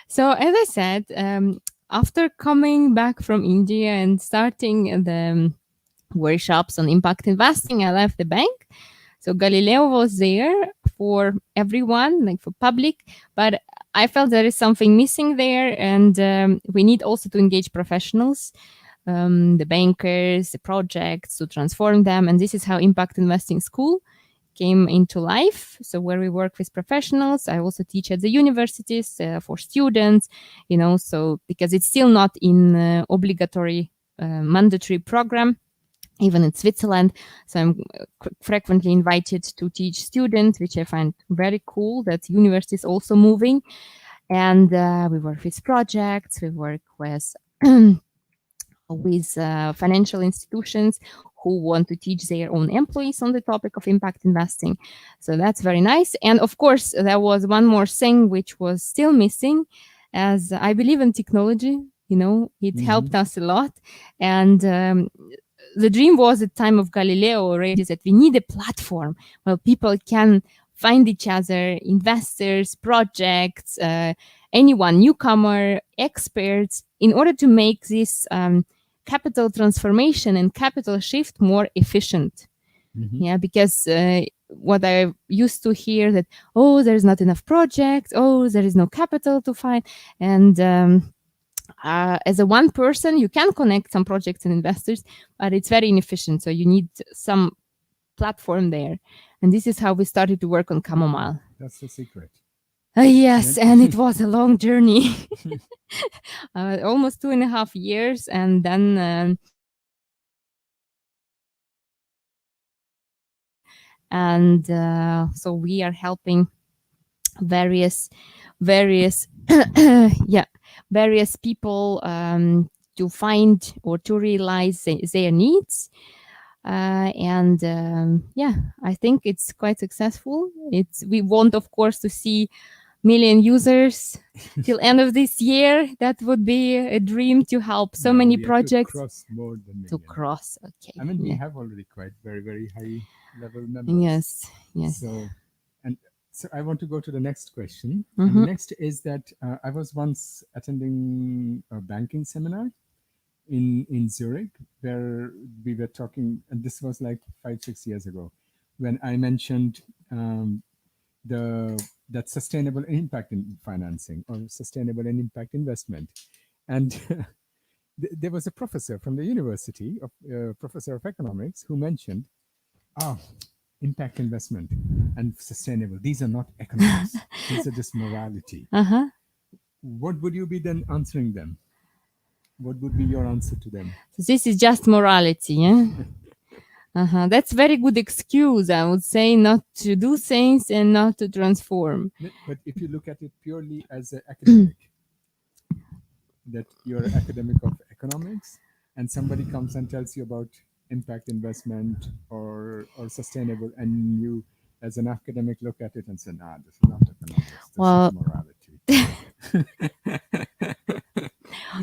So as I said, after coming back from India and starting the workshops on impact investing, I left the bank. So Galileo was there for everyone, like for public, but I felt there is something missing there, and we need also to engage professionals, the bankers, the projects, to transform them. And this is how Impact Investing School came into life. So where we work with professionals, I also teach at the universities for students, so because it's still not in obligatory mandatory program, even in Switzerland. So I'm frequently invited to teach students, which I find very cool that university is also moving. And we work with projects, we work with financial institutions who want to teach their own employees on the topic of impact investing. So that's very nice. And of course, there was one more thing which was still missing, as I believe in technology, it helped us a lot. And the dream was at the time of Galileo already that we need a platform where people can find each other, investors, projects, anyone, newcomer, experts, in order to make this capital transformation and capital shift more efficient. Yeah, because what I used to hear that, there's not enough projects, there is no capital to find. And as a one person, you can connect some projects and investors, but it's very inefficient. So you need some platform there. And this is how we started to work on Chamomile. That's the secret. Yes, and it was a long journey, almost 2.5 years, and then so we are helping various various people to find or to realize their needs. I think it's quite successful. We want, of course, to see million users till end of this year. That would be a dream, to help so many projects. To cross more than million. To cross, okay. I mean, we have already quite very high level numbers. Yes. So I want to go to the next question. And the next is that I was once attending a banking seminar in Zurich, where we were talking, and this was like 5-6 years ago, when I mentioned that sustainable impact in financing or sustainable and impact investment. And there was a professor from the university, professor of economics, who mentioned, impact investment and sustainable, these are not economics, these are just morality. What would you be then answering them? What would be your answer to them? So this is just morality, yeah? That's very good excuse, I would say, not to do things and not to transform. But if you look at it purely as an academic, that you're an academic of economics, and somebody comes and tells you about impact investment or sustainable, and you as an academic look at it and say, nah, this is not economics, this is morality.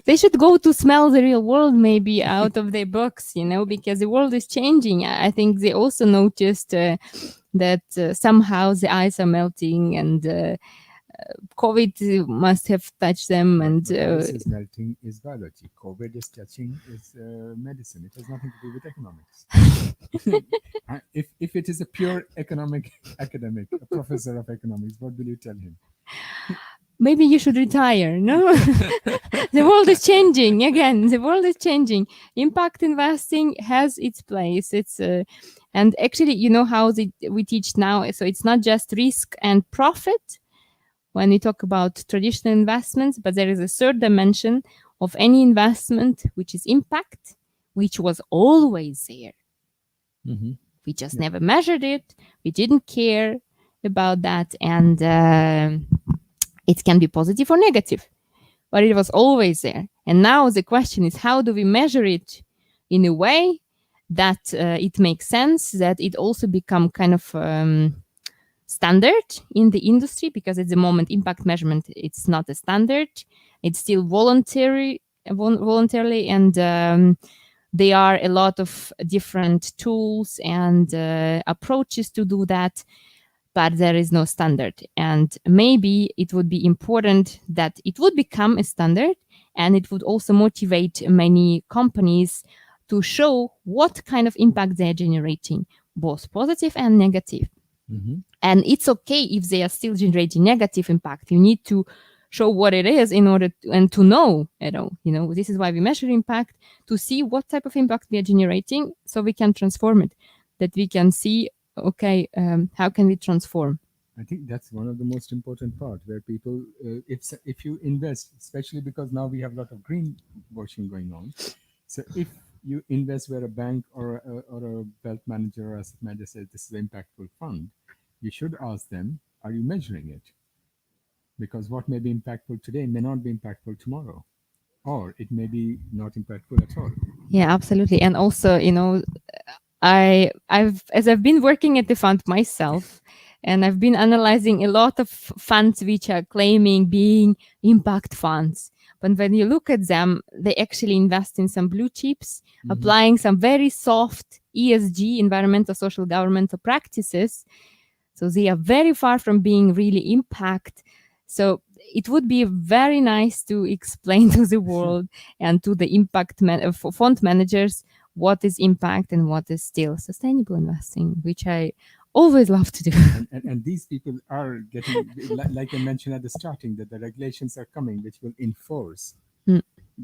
They should go to smell the real world, maybe, out of their books, because the world is changing. I think they also noticed that somehow the ice are melting, and COVID must have touched them. But ice is melting is biology. COVID is touching is medicine. It has nothing to do with economics. If it is a pure academic, a professor of economics, what will you tell him? Maybe you should retire, no? The world is changing. Again, the world is changing. Impact investing has its place. And actually, how we teach now, so it's not just risk and profit when we talk about traditional investments, but there is a third dimension of any investment, which is impact, which was always there. We just never measured it. We didn't care about that. And it can be positive or negative, but it was always there. And now the question is, how do we measure it in a way that it makes sense, that it also become kind of standard in the industry? Because at the moment, impact measurement, it's not a standard. It's still voluntarily, and there are a lot of different tools and approaches to do that, but there is no standard. And maybe it would be important that it would become a standard, and it would also motivate many companies to show what kind of impact they're generating, both positive and negative. And it's okay if they are still generating negative impact. You need to show what it is in order to know, this is why we measure impact, to see what type of impact we are generating, so we can transform it, that we can see, okay, how can we transform? I think that's one of the most important part, where people, if you invest, especially because now we have a lot of greenwashing going on. So if you invest where a bank or a wealth manager or asset manager says this is an impactful fund, you should ask them, are you measuring it? Because what may be impactful today may not be impactful tomorrow, or it may be not impactful at all. Yeah, absolutely. And also, I've been working at the fund myself, and I've been analyzing a lot of funds which are claiming being impact funds. But when you look at them, they actually invest in some blue chips, applying some very soft ESG, environmental, social, governmental practices. So they are very far from being really impact. So it would be very nice to explain to the world and to the impact fund managers what is impact and what is still sustainable investing, which I always love to do. And these people are getting, like I mentioned at the starting, that the regulations are coming which will enforce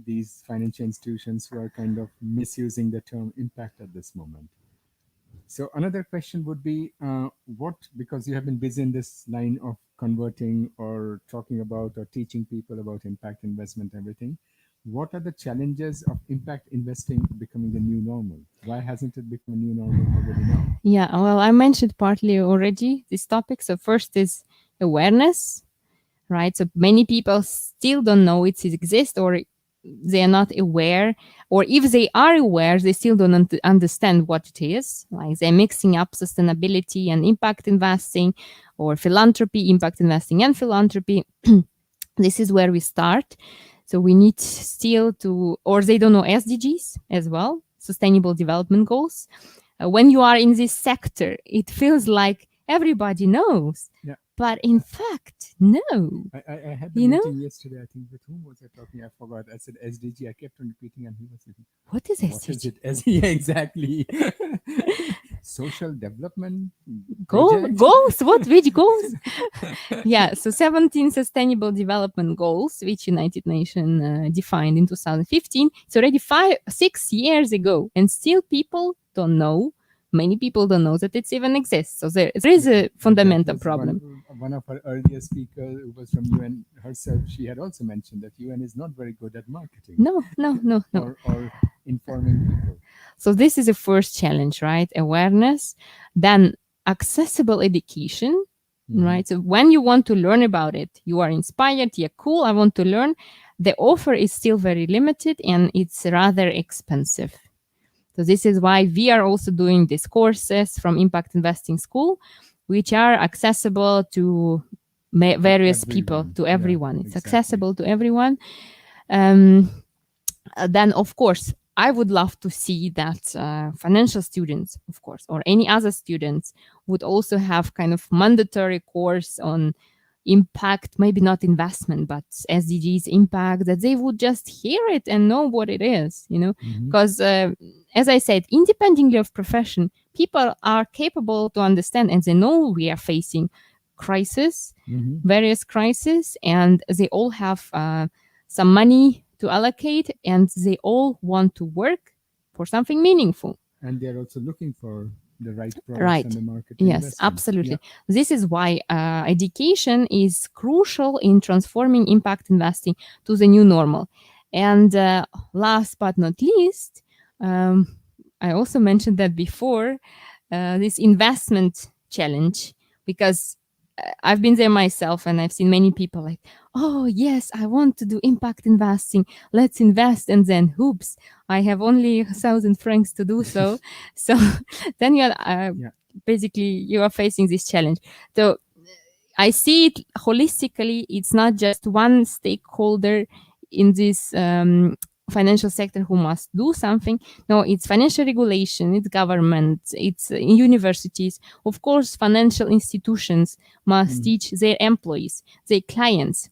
these financial institutions who are kind of misusing the term impact at this moment. So another question would be, because you have been busy in this line of converting or talking about or teaching people about impact investment, everything. What are the challenges of impact investing becoming the new normal? Why hasn't it become a new normal already now? Yeah, well, I mentioned partly already this topic. So first is awareness, right? So many people still don't know it exists, or they are not aware, or if they are aware, they still don't understand what it is. Like they're mixing up sustainability and impact investing, or philanthropy, impact investing and philanthropy. This is where we start. So we need still to, or they don't know SDGs as well, Sustainable Development Goals. When you are in this sector, it feels like everybody knows. Yeah. But in fact, no. I had the meeting yesterday, I think, with whom was I talking? I forgot. I said SDG. I kept on repeating, and he was like, what is SDG? What is it? Yeah, exactly. Social development goals. Which goals? Yeah, so 17 Sustainable Development Goals, which United Nations defined in 2015. It's already 6 years ago, and still people don't know. Many people don't know that it even exists. So there is a fundamental problem. One of our earlier speakers, who was from UN herself, she had also mentioned that UN is not very good at marketing. No. Or informing people. So this is the first challenge, right? Awareness, then accessible education, right? So when you want to learn about it, you are inspired, you're cool, I want to learn. The offer is still very limited and it's rather expensive. So this is why we are also doing these courses from Impact Investing School, which are accessible to various people, to everyone. It's accessible to everyone. Then, of course, I would love to see that financial students, of course, or any other students would also have kind of mandatory course on impact, maybe not investment, but SDGs impact, that they would just hear it and know what it is, because as I said, independently of profession, people are capable to understand and they know we are facing crisis, various crises, and they all have some money to allocate and they all want to work for something meaningful. And they're also looking for the right products in the market. Yes, absolutely. Yeah. This is why education is crucial in transforming impact investing to the new normal. And last but not least, I also mentioned that before, this investment challenge, because I've been there myself and I've seen many people like, oh yes, I want to do impact investing. Let's invest. And then, oops, I have only 1,000 francs to do so. So then you are basically you are facing this challenge. So I see it holistically. It's not just one stakeholder in this financial sector who must do something. No, it's financial regulation, it's government, it's universities. Of course, financial institutions must teach their employees, their clients,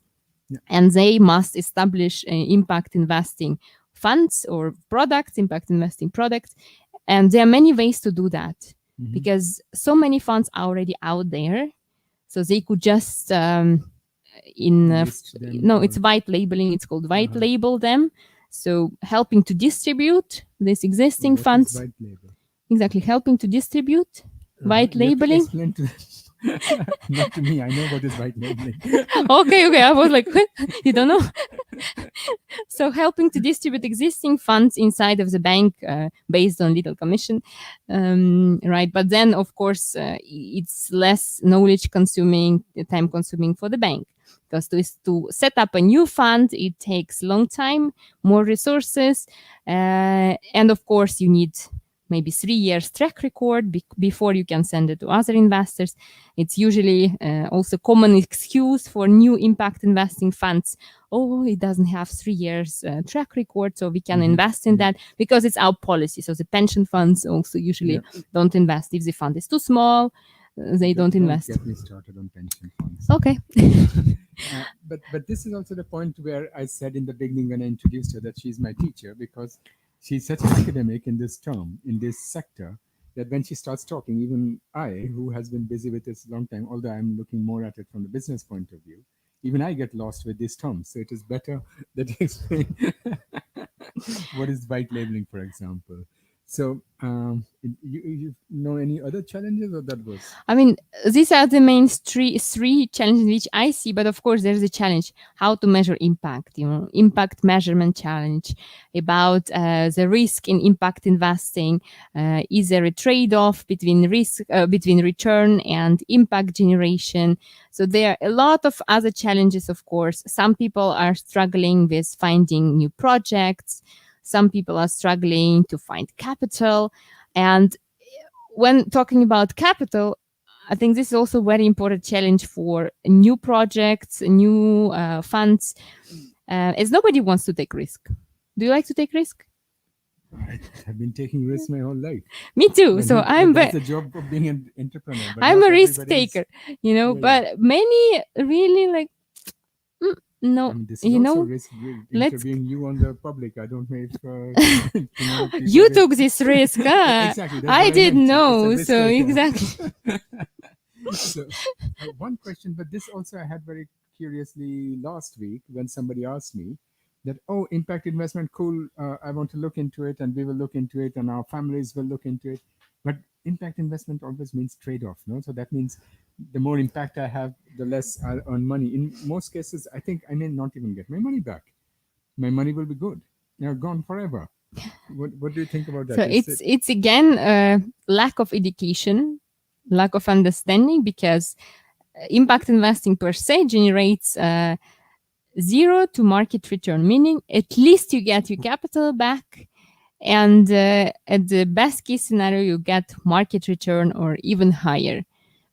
and they must establish impact investing funds or products, impact investing products. And there are many ways to do that because so many funds are already out there. So they could just it's white labeling. It's called white label them. So helping to distribute this existing funds. White label? Exactly, helping to distribute white labeling. Not to me, I know what is white labeling. Okay, I was like, you don't know? So helping to distribute existing funds inside of the bank based on little commission, right? But then, of course, it's less knowledge consuming, time consuming for the bank. Because to set up a new fund, it takes long time, more resources, and of course you need maybe 3 years track record before you can send it to other investors. It's usually also common excuse for new impact investing funds. Oh, it doesn't have 3 years track record, so we can invest in that because it's our policy. So the pension funds also usually don't invest if the fund is too small. They don't invest. Get me started on pension funds. Okay. But this is also the point where I said in the beginning when I introduced her that she's my teacher, because she's such an academic in this term, in this sector, that when she starts talking, even I, who has been busy with this a long time, although I'm looking more at it from the business point of view, even I get lost with these terms. So it is better that you explain what is white labeling, for example. So, you know any other challenges, or that was? I mean, these are the main three challenges which I see. But of course, there's a challenge how to measure impact. Impact measurement challenge about the risk in impact investing. Is there a trade-off between between return and impact generation? So there are a lot of other challenges. Of course, some people are struggling with finding new projects. Some people are struggling to find capital, and when talking about capital, I think this is also a very important challenge for new projects, new funds, as nobody wants to take risk. Do you like to take risk? I've been taking risks my whole life. Me too. So that's the job of being an entrepreneur. But I'm a risk everybody is. taker, but many really like, no, I mean, this is also risk interviewing you on the public. I don't know if you took this risk. Exactly. I didn't know. It's So exactly. So, one question, but this also I had very curiously last week when somebody asked me that, oh, impact investment, cool. I want to look into it, and we will look into it, and our families will look into it. But impact investment always means trade-off, no? So that means the more impact I have, the less I'll earn money. In most cases, I think I may not even get my money back. My money will be good. They're gone forever. What do you think about that? So it's again lack of education, lack of understanding, because impact investing per se generates zero to market return, meaning at least you get your capital back. And at the best case scenario, you get market return or even higher,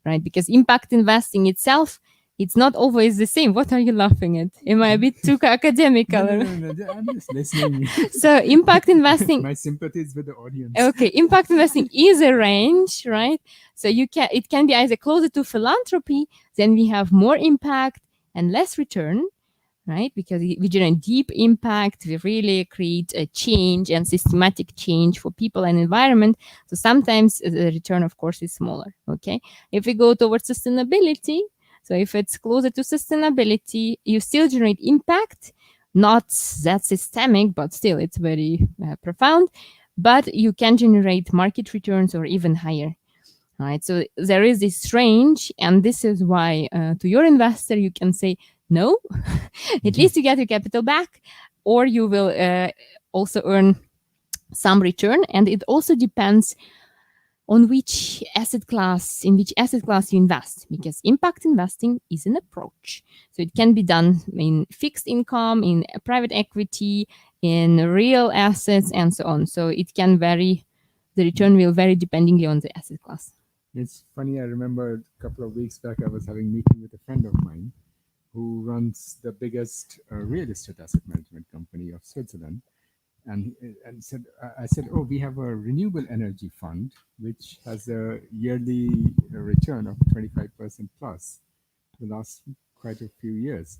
right? Because impact investing itself, it's not always the same. What are you laughing at? Am I a bit too academical? No, I'm just listening. So impact investing. My sympathies with the audience. Okay, impact investing is a range, right? So it can be either closer to philanthropy, then we have more impact and less return, right? Because we generate deep impact, we really create a change and systematic change for people and environment. So sometimes the return, of course, is smaller, okay? If we go towards sustainability, so if it's closer to sustainability, you still generate impact, not that systemic, but still it's very profound, but you can generate market returns or even higher. Right, so there is this range, and this is why to your investor you can say no. At least you get your capital back, or you will also earn some return. And it also depends on in which asset class you invest, because impact investing is an approach. So it can be done in fixed income, in private equity, in real assets, and so on. So it can vary. The return will vary depending on the asset class. It's funny, I remember a couple of weeks back, I was having a meeting with a friend of mine who runs the biggest real estate asset management company of Switzerland. And I said, oh, we have a renewable energy fund, which has a yearly return of 25% plus the last quite a few years.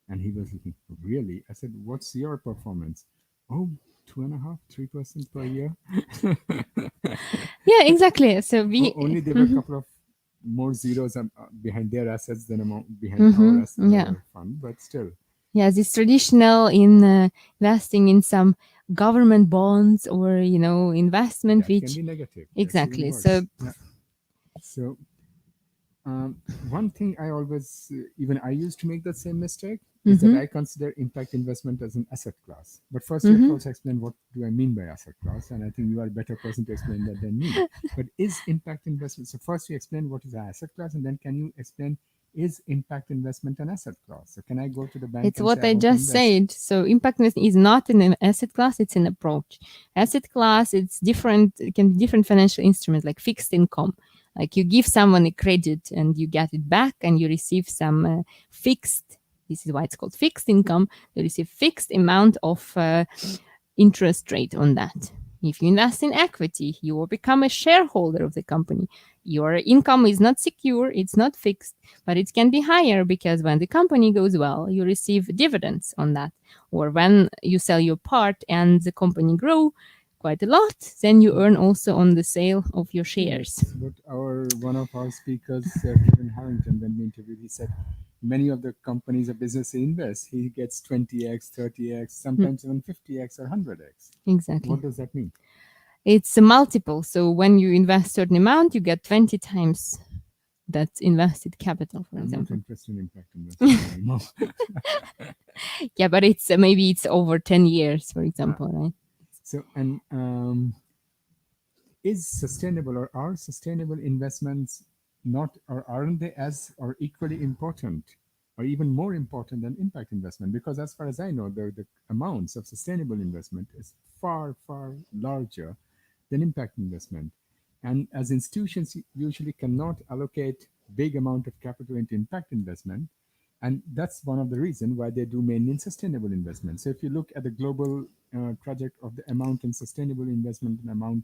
And he was looking, really? I said, what's your performance? Oh, 2.5%, 3% per year. Yeah, exactly. So we only there were a couple of more zeros behind their assets than behind our assets fund, but still. Yeah, this traditional in investing in some government bonds or investment, which can be negative. Exactly. So one thing I always, even I used to make that same mistake, is that I consider impact investment as an asset class. But first, you have to also explain what do I mean by asset class, and I think you are a better person to explain that than me. But is impact investment? So first, you explain what is an asset class, and then can you explain is impact investment an asset class? So can I go to the bank? It's what I just said. So impact investment is not an asset class; it's an approach. Asset class, it's different. It can be different financial instruments like fixed income. Like you give someone a credit and you get it back, and you receive some fixed. This is why it's called fixed income. You receive fixed amount of interest rate on that. If you invest in equity, you will become a shareholder of the company. Your income is not secure, it's not fixed, but it can be higher because when the company goes well, you receive dividends on that. Or when you sell your part and the company grow quite a lot, then you earn also on the sale of your shares. Yes, but one of our speakers, Kevin Harrington, when we interviewed, he said many of the companies or business he invests, he gets 20x, 30x, sometimes even 50x or 100x. Exactly. What does that mean? It's a multiple. So when you invest certain amount, you get 20 times that invested capital, for I'm not example. interested in impact investment anymore. Yeah, but it's maybe it's over 10 years, for example, right? So, and is sustainable, or are sustainable investments not, or aren't they as or equally important, or even more important than impact investment? Because as far as I know, the amounts of sustainable investment is far, far larger than impact investment. And as institutions usually cannot allocate big amount of capital into impact investment, and that's one of the reasons why they do mainly in sustainable investment. So if you look at the global project of the amount in sustainable investment and amount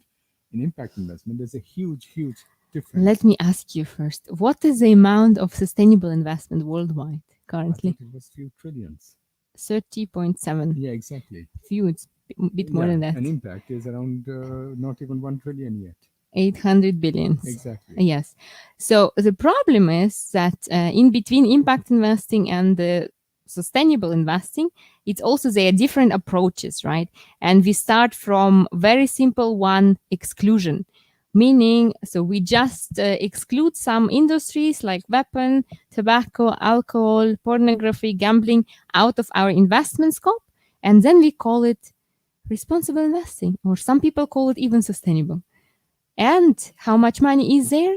in impact investment, there's a huge, huge difference. Let me ask you first, what is the amount of sustainable investment worldwide I currently? think it was few trillions. 30.7. Yeah, exactly. Few, it's a bit more than that. And impact is around not even 1 trillion yet. 800 billions. Exactly. Yes. So the problem is that in between impact investing and the sustainable investing, it's also there are different approaches, right? And we start from very simple one, exclusion. Meaning, so we just exclude some industries like weapon, tobacco, alcohol, pornography, gambling out of our investment scope. And then we call it responsible investing, or some people call it even sustainable. And how much money is there?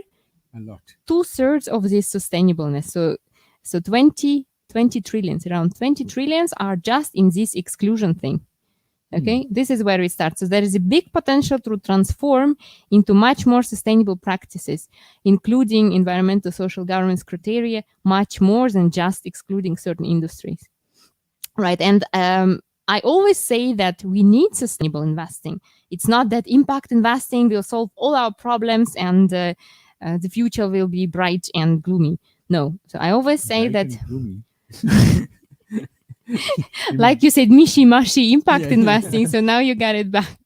A lot. 2/3 of this sustainableness. So 20 trillions, around 20 trillions are just in this exclusion thing. Okay, this is where we start. So there is a big potential to transform into much more sustainable practices, including environmental, social governance criteria, much more than just excluding certain industries. Right, and I always say that we need sustainable investing. It's not that impact investing will solve all our problems and the future will be bright and gloomy. No, so I always say Bright that, and gloomy. like you said, mishy-mashy impact Yeah. investing. So now you got it back.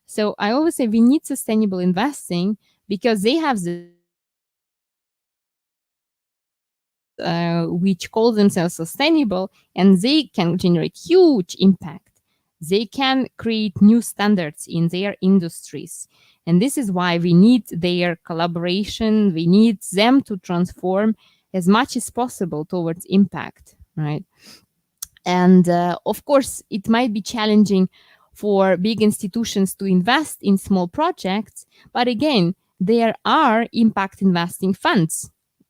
So I always say we need sustainable investing because they have the which call themselves sustainable, and they can generate huge impact. They can create new standards in their industries. And this is why we need their collaboration. We need them to transform as much as possible towards impact, right? And of course, it might be challenging for big institutions to invest in small projects. But again, there are impact investing funds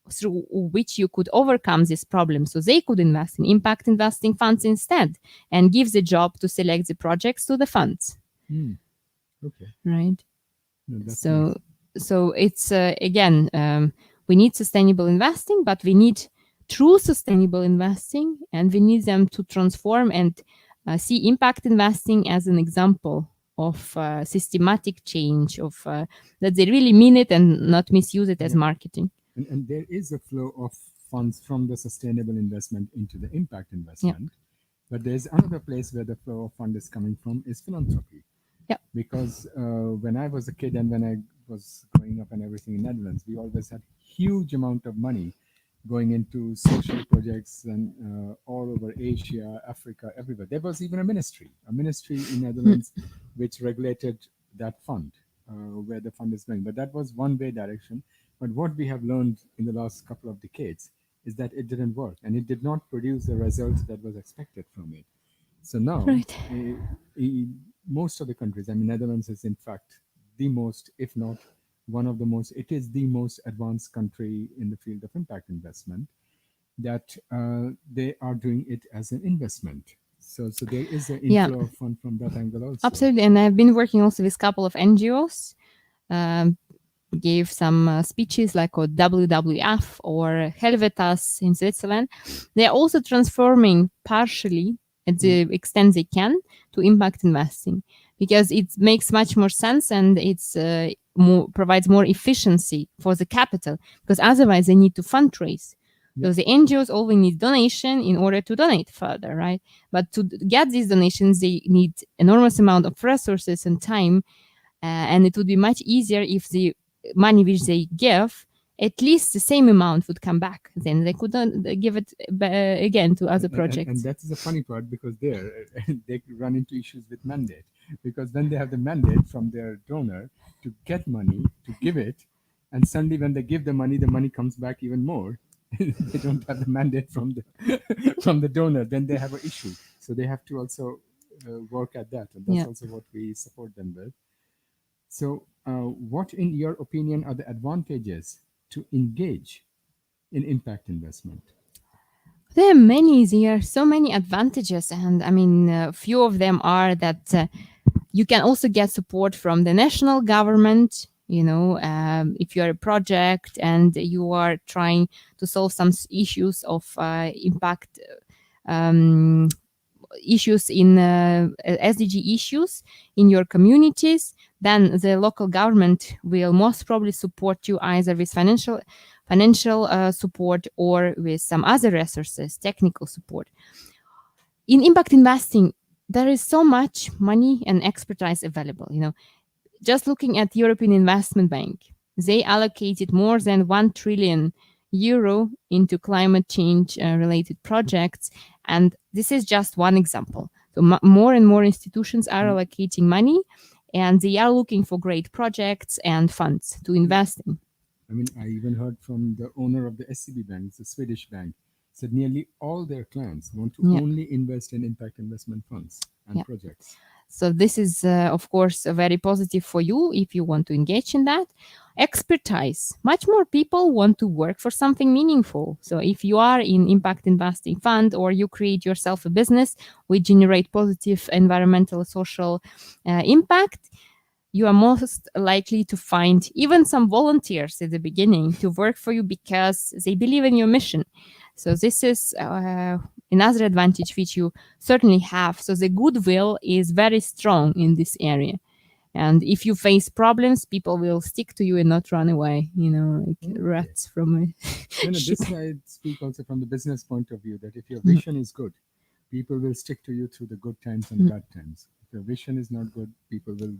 through which you could overcome this problem. So they could invest in impact investing funds instead and give the job to select the projects to the funds. Okay. Right. No, that's So nice. so it's again, we need sustainable investing, but we need true sustainable investing, and we need them to transform and see impact investing as an example of systematic change, of that they really mean it and not misuse it as marketing. And there is a flow of funds from the sustainable investment into the impact investment. But there's another place where the flow of fund is coming from is philanthropy. Yeah. Because when I was a kid and when I was growing up and everything in Netherlands, we always had huge amount of money going into social projects and all over Asia, Africa, everywhere. There was even a ministry in Netherlands which regulated that fund, where the fund is going. But that was one way direction. But what we have learned in the last couple of decades is that it didn't work, and it did not produce the results that was expected from it. So now, most of the countries, I mean, Netherlands is in fact the most, if not one of the most, it is the most advanced country in the field of impact investment, that they are doing it as an investment. So there is an inflow of fund from that angle also. Absolutely, and I've been working also with a couple of NGOs. Gave some speeches like WWF or Helvetas in Switzerland. They're also transforming partially at the extent they can to impact investing, because it makes much more sense and it's provides more efficiency for the capital, because otherwise they need to fundraise. So the NGOs always need donation in order to donate further, right? But to get these donations, they need enormous amount of resources and time, and it would be much easier if the money which they give at least the same amount would come back. Then they could give it again to other projects. And that is the funny part, because there they run into issues with mandate, because then they have the mandate from their donor to get money, to give it, and suddenly when they give the money comes back even more. They don't have the mandate from the donor, then they have an issue. So they have to also work at that, and that's also what we support them with. So what, in your opinion, are the advantages to engage in impact investment? There are many. There are so many advantages, and I mean, a few of them are that you can also get support from the national government. You know, if you are a project and you are trying to solve some issues of impact issues in SDG issues in your communities, then the local government will most probably support you either with financial support or with some other resources, technical support. In impact investing, there is so much money and expertise available. You know, just looking at the European Investment Bank, they allocated more than 1 trillion euro into climate change related projects. And this is just one example. So more and more institutions are allocating money, and they are looking for great projects and funds to invest in. I mean, I even heard from the owner of the SCB Bank, the Swedish bank, said nearly all their clients want to only invest in impact investment funds and projects. So this is, of course, very positive for you if you want to engage in that. Expertise. Much more people want to work for something meaningful. So if you are in impact investing fund, or you create yourself a business which generate positive environmental, social impact, you are most likely to find even some volunteers at the beginning to work for you because they believe in your mission. So this is another advantage which you certainly have. So the goodwill is very strong in this area. And if you face problems, people will stick to you and not run away, you know, like rats from a ship. This I speak also from the business point of view, that if your vision is good, people will stick to you through the good times and bad times. If your vision is not good, people will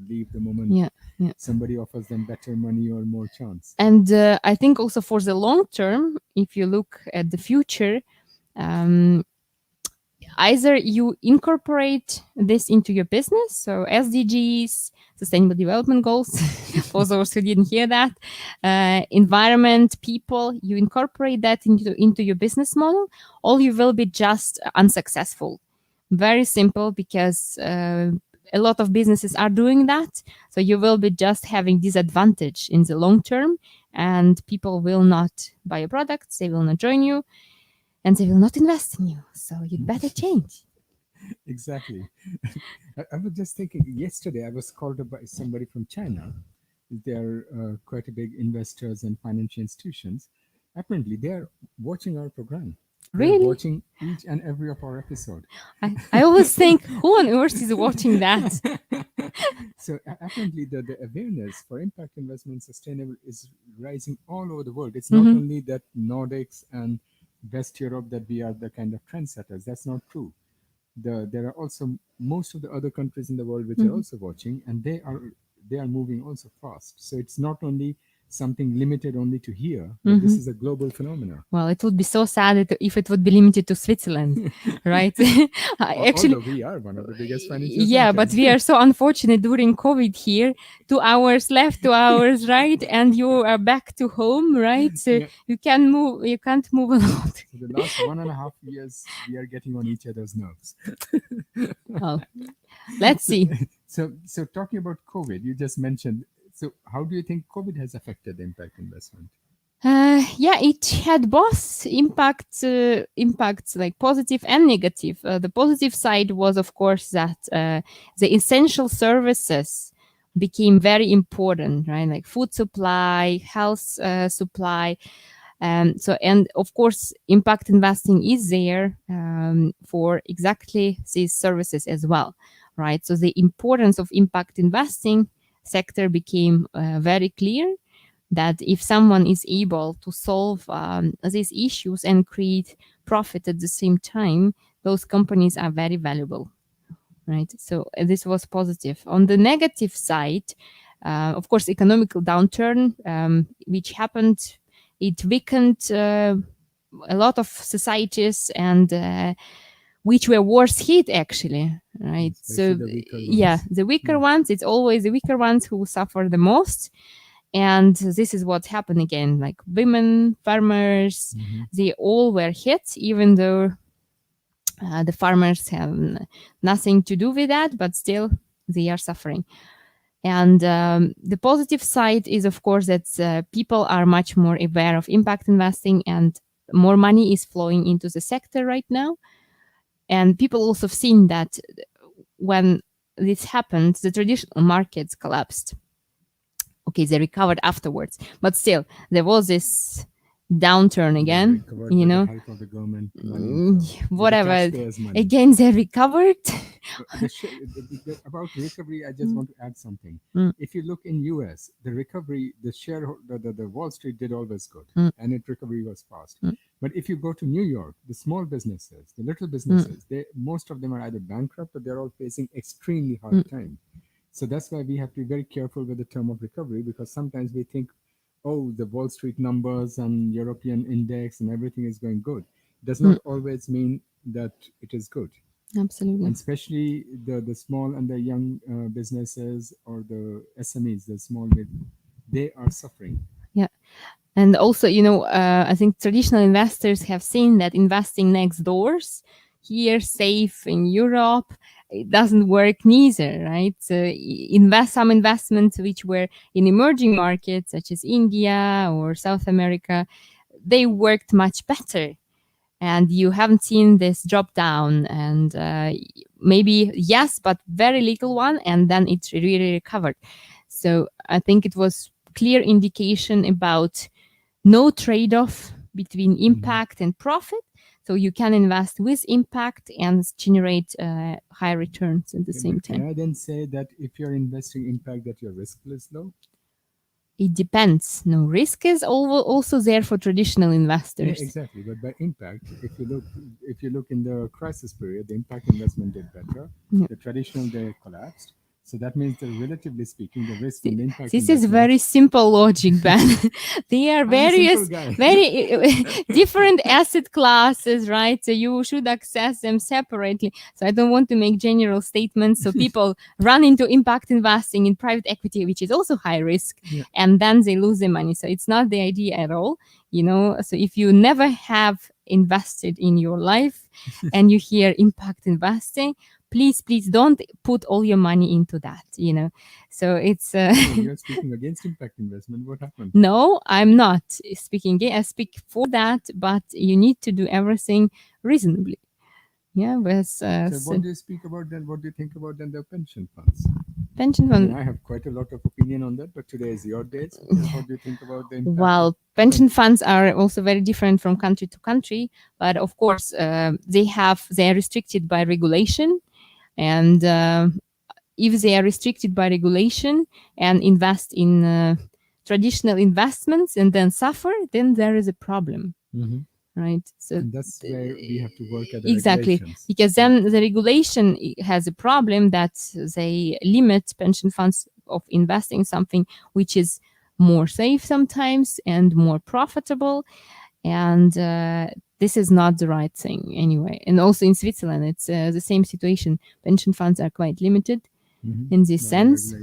leave the moment somebody offers them better money or more chance. And I think also for the long term, if you look at the future, either you incorporate this into your business, so SDGs, Sustainable Development Goals, for those who didn't hear that, environment, people, you incorporate that into your business model, or you will be just unsuccessful. Very simple, because a lot of businesses are doing that. So you will be just having disadvantage in the long term, and people will not buy your products, they will not join you, and they will not invest in you. So you'd better change. Exactly. I was just thinking, yesterday I was called up by somebody from China. They're quite a big investors and financial institutions. Apparently, they're watching our program. Really? They're watching each and every of our episode. I always think, who on earth is watching that? So apparently the awareness for impact investment sustainable is rising all over the world. It's not only that Nordics and West Europe that we are the kind of trendsetters. That's not true. There are also most of the other countries in the world which are also watching, and they are moving also fast. So it's not only something limited only to here, but this is a global phenomenon. Well, it would be so sad if it would be limited to Switzerland, right? Actually, although we are one of the biggest financial centers. But we are so unfortunate during COVID here. 2 hours left, 2 hours, right? And you are back to home, right? So you can't move a lot. So the last 1.5 years, we are getting on each other's nerves. Well, let's see. So talking about COVID, you just mentioned. So how do you think COVID has affected the impact investment? It had both impacts like positive and negative. The positive side was, of course, that the essential services became very important, right? Like food supply, health supply. And of course, impact investing is there for exactly these services as well, right? So the importance of impact investing sector became very clear, that if someone is able to solve these issues and create profit at the same time, those companies are very valuable, right? So this was positive. On the negative side, Of course, economical downturn, which happened, it weakened a lot of societies and which were worse hit actually, right? Especially So the weaker yeah, ones. the weaker ones, it's always the weaker ones who suffer the most. And this is what happened again, like women, farmers, they all were hit, even though the farmers have nothing to do with that, but still they are suffering. And the positive side is, of course, that people are much more aware of impact investing and more money is flowing into the sector right now. And people also have seen that when this happened, the traditional markets collapsed. Okay, they recovered afterwards, but still, there was this downturn again, you know, help of the government money, whatever. Money. Again, they recovered. About recovery, I just want to add something. If you look in US, the recovery, the Wall Street did always good, and its recovery was fast. But if you go to New York, the small businesses, the little businesses, most of them are either bankrupt or they're all facing extremely hard time. So that's why we have to be very careful with the term of recovery, because sometimes we think, oh, the Wall Street numbers and European index and everything is going good. It does not always mean that it is good. Absolutely. And especially the small and the young businesses or the SMEs, the small mid, they are suffering. Yeah. And also, you know, I think traditional investors have seen that investing next doors, here, safe in Europe, it doesn't work neither, right? So some investments which were in emerging markets such as India or South America, they worked much better. And you haven't seen this drop down, and maybe yes, but very little one, and then it really recovered. So I think it was clear indication about no trade-off between impact and profit. So you can invest with impact and generate high returns at the same time. Can I then say that if you're investing impact, that your risk is low? It depends. No, risk is also there for traditional investors. Yeah, exactly, but by impact, if you look in the crisis period, the impact investment did better. The traditional, they collapsed. So that means that relatively speaking, the risk and the impact. This is very simple logic, Ben. They are very different asset classes, right? So you should access them separately. So I don't want to make general statements. So people run into impact investing in private equity, which is also high risk, and then they lose their money. So it's not the idea at all, you know. So if you never have invested in your life and you hear impact investing, please don't put all your money into that, you know. So it's you're speaking against impact investment. What happened? No, I'm not speaking against. I speak for that, but you need to do everything reasonably. Yeah, but so what do you speak about then? What do you think about then the pension funds? Pension fund. I have quite a lot of opinion on that, but today is your day. So what do you think about the impact? Well, pension funds are also very different from country to country, but of course they are restricted by regulation. And if they are restricted by regulation and invest in traditional investments and then suffer, then there is a problem, right? So and that's where we have to work at the exactly, because then the regulation has a problem that they limit pension funds of investing in something which is more safe sometimes and more profitable, and this is not the right thing anyway. And also in Switzerland, it's the same situation. Pension funds are quite limited in this sense.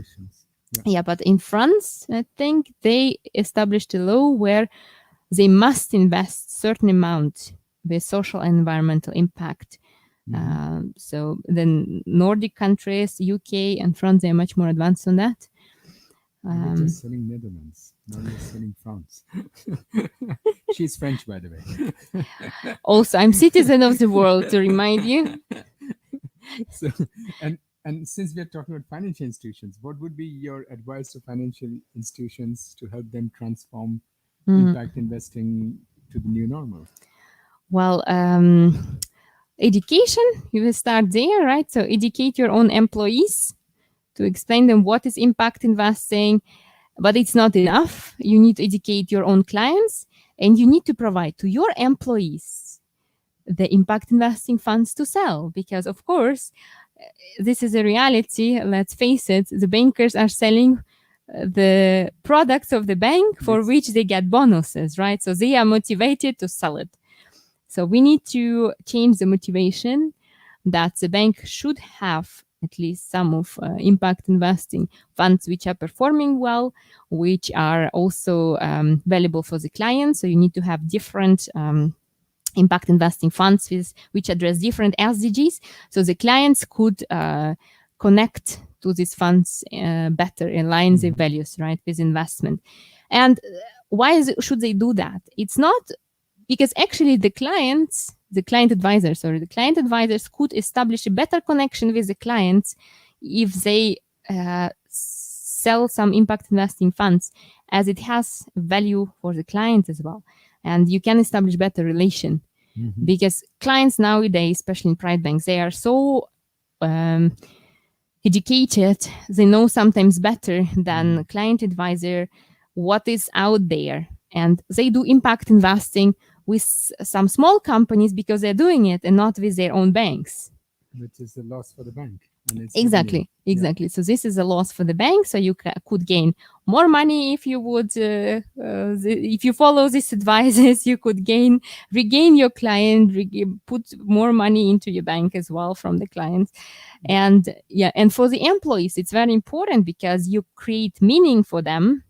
Yeah, but in France, I think they established a law where they must invest certain amount with social and environmental impact. So the Nordic countries, UK and France, they're much more advanced on that. We're just selling Netherlands, not just selling France. She's French, by the way. Also, I'm citizen of the world, to remind you. So, and since we're talking about financial institutions, what would be your advice to financial institutions to help them transform impact investing to the new normal? Well, education, you will start there, right? So educate your own employees to explain them what is impact investing, but it's not enough. You need to educate your own clients, and you need to provide to your employees the impact investing funds to sell, because of course, this is a reality. Let's face it, the bankers are selling the products of the bank for which they get bonuses, right? So they are motivated to sell it. So we need to change the motivation that the bank should have at least some of impact investing funds which are performing well, which are also valuable for the client. So you need to have different impact investing funds which address different SDGs. So the clients could connect to these funds better, align their values, right, with investment. And why should they do that? It's not because actually the client advisors could establish a better connection with the clients if they sell some impact investing funds, as it has value for the client as well. And you can establish better relation because clients nowadays, especially in private banks, they are so educated. They know sometimes better than client advisor what is out there. And they do impact investing with some small companies because they're doing it and not with their own banks. Which is a loss for the bank. And it's Exactly. So this is a loss for the bank. So you could gain more money if you would, if you follow these advices, you could regain your client, put more money into your bank as well from the clients. And for the employees, it's very important because you create meaning for them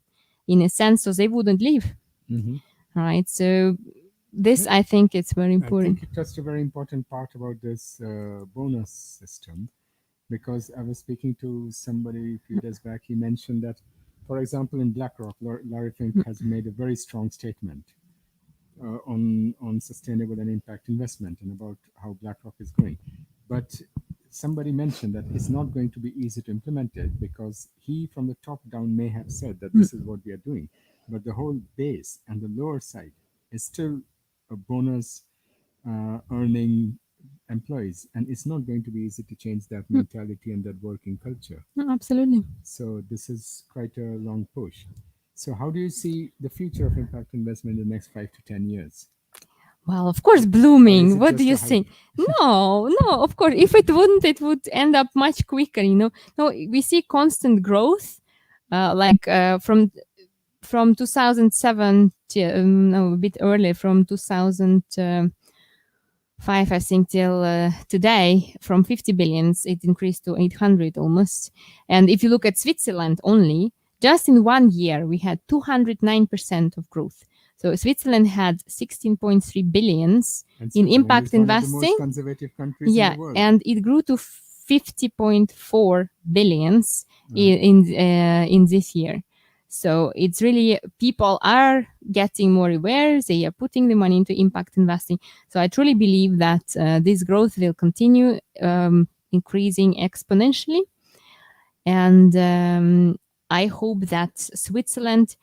in a sense, so they wouldn't leave. Right. So this, I think, it's very important. I think you touched a very important part about this bonus system, because I was speaking to somebody a few days back. He mentioned that, for example, in BlackRock, Larry Fink has made a very strong statement on sustainable and impact investment and about how BlackRock is going. But somebody mentioned that it's not going to be easy to implement it because he, from the top down, may have said that this is what we are doing. But the whole base and the lower side is still a bonus earning employees, and it's not going to be easy to change that mentality and that working culture. Absolutely. So this is quite a long push. So how do you see the future of impact investment in the next 5 to 10 years? Well, of course, blooming. What do you think? No, of course. If it wouldn't, it would end up much quicker, No, we see constant growth, from 2007 to, a bit earlier, from 2005, I think, till today, from 50 billions, it increased to 800 almost. And if you look at Switzerland only, just in 1 year, we had 209% of growth. So Switzerland had 16.3 billions in impact investing. One of the most conservative countries in the world. And it grew to 50.4 billions in this year. So it's really, people are getting more aware. They are putting the money into impact investing. So I truly believe that this growth will continue increasing exponentially. And I hope that Switzerland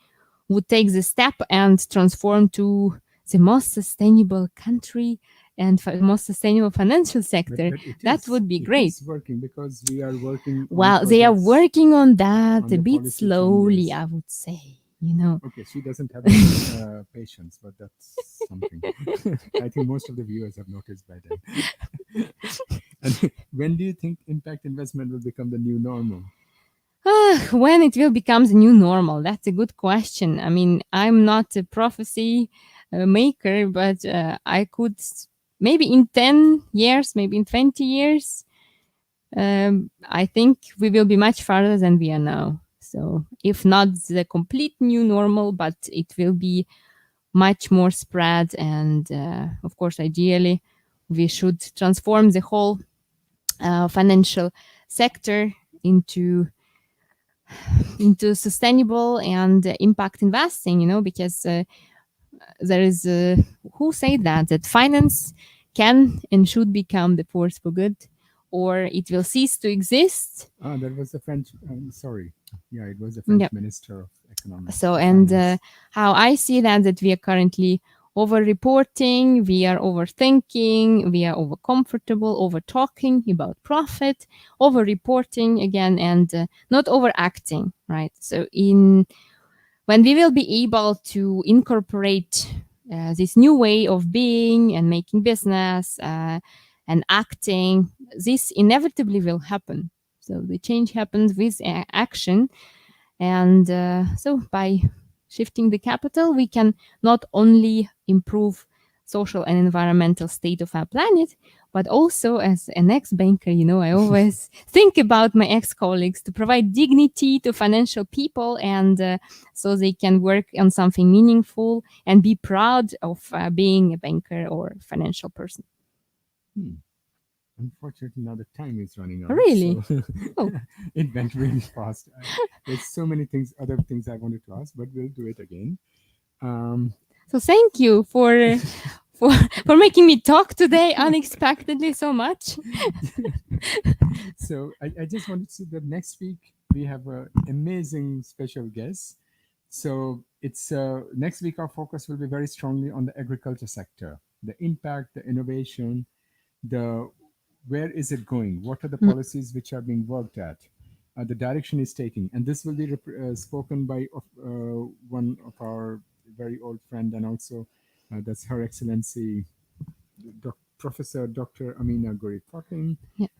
would take the step and transform to the most sustainable country and most sustainable financial sector. That would be great. It's working because we are working. Well, they are working on that a bit slowly, I would say. Okay, she doesn't have any patience, but that's something. I think most of the viewers have noticed by then. And when do you think impact investment will become the new normal? When it will become the new normal? That's a good question. I mean, I'm not a prophecy maker, but I could, maybe in 10 years, maybe in 20 years, I think we will be much farther than we are now. So if not the complete new normal, but it will be much more spread. And of course, ideally, we should transform the whole financial sector into sustainable and impact investing, because there is who say that finance can and should become the force for good, or it will cease to exist. That was the French. It was the French Minister of Economics. So, and how I see that we are currently over-reporting, we are overthinking, we are over-comfortable, over-talking about profit, over-reporting again, and not overacting, right? So when we will be able to incorporate this new way of being and making business and acting, this inevitably will happen. So the change happens with action. And so by shifting the capital, we can not only improve social and environmental state of our planet, but also as an ex-banker, I always think about my ex-colleagues to provide dignity to financial people, and so they can work on something meaningful and be proud of being a banker or financial person. Unfortunately, now the time is running out. Really? So Oh. It went really fast. There's so many other things I wanted to ask, but we'll do it again. So thank you for making me talk today unexpectedly so much. So I just wanted to say that next week we have an amazing special guest. So it's next week our focus will be very strongly on the agriculture sector, the impact, the innovation, where is it going? What are the policies which are being worked at? The direction is taking, and this will be spoken by one of our very old friend, and also that's Her Excellency Professor Dr. Amina Gurib-Fakim,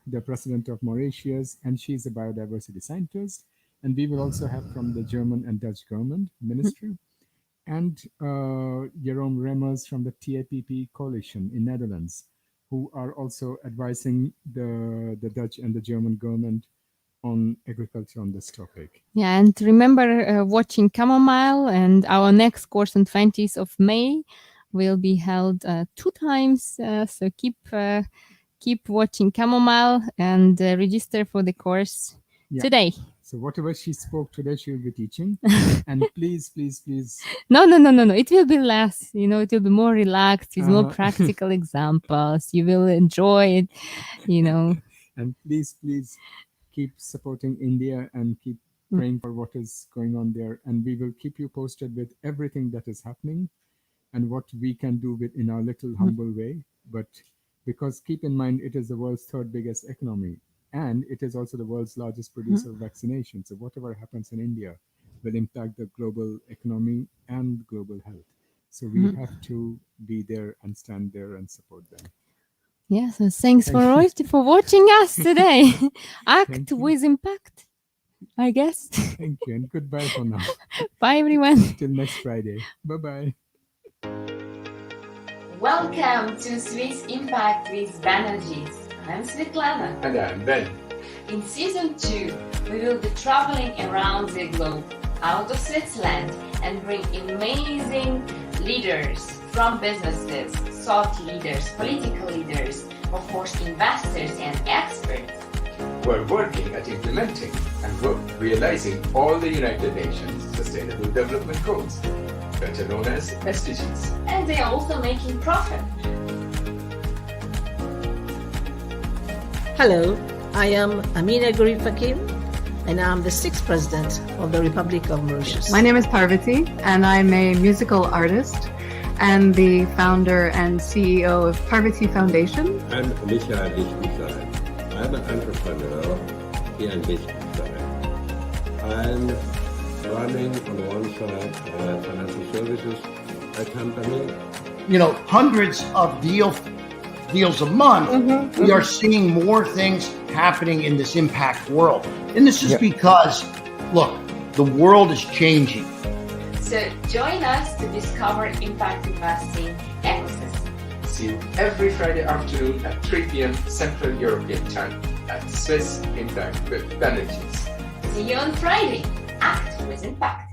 the President of Mauritius, and she's a biodiversity scientist. And we will also have from the German and Dutch government ministry, and Jerome Remmers from the TAPP coalition in Netherlands, who are also advising the Dutch and the German government on agriculture on this topic. Yeah, and remember watching Chamomile, and our next course on 20th of May will be held 2 times. So keep watching Chamomile and register for the course today. So whatever she spoke today, she will be teaching. And please. No. It will be less. It will be more relaxed with more practical examples. You will enjoy it. And please keep supporting India and keep praying for what is going on there. And we will keep you posted with everything that is happening and what we can do in our little humble way. But because keep in mind, it is the world's 3rd biggest economy. And it is also the world's largest producer of vaccination. So whatever happens in India will impact the global economy and global health. So we have to be there and stand there and support them. Yeah, so thanks for watching us today. Act with impact, I guess. Thank you, and goodbye for now. Bye, everyone. Till next Friday. Bye-bye. Welcome to Swiss Impact with Banerjis. I'm Svetlana. And I'm Ben. In Season 2, we will be traveling around the globe, out of Switzerland, and bring amazing leaders from businesses, thought leaders, political leaders, of course investors and experts. We're working at implementing and realizing all the United Nations Sustainable Development Goals, better known as SDGs. And they are also making profit. Hello, I am Amina Gurib-Fakim, and I'm the 6th President of the Republic of Mauritius. My name is Parvati, and I'm a musical artist and the founder and CEO of Parvati Foundation. I'm Michael Lichtenstein. I'm an entrepreneur here in Liechtenstein. I'm running on one side a financial services company. Hundreds of deals a month. We are seeing more things happening in this impact world. And this is because, look, the world is changing. So join us to discover impact investing ecosystem. See you every Friday afternoon at 3 p.m. Central European Time at Swiss Impact with Banerjis. See you on Friday. Act with impact.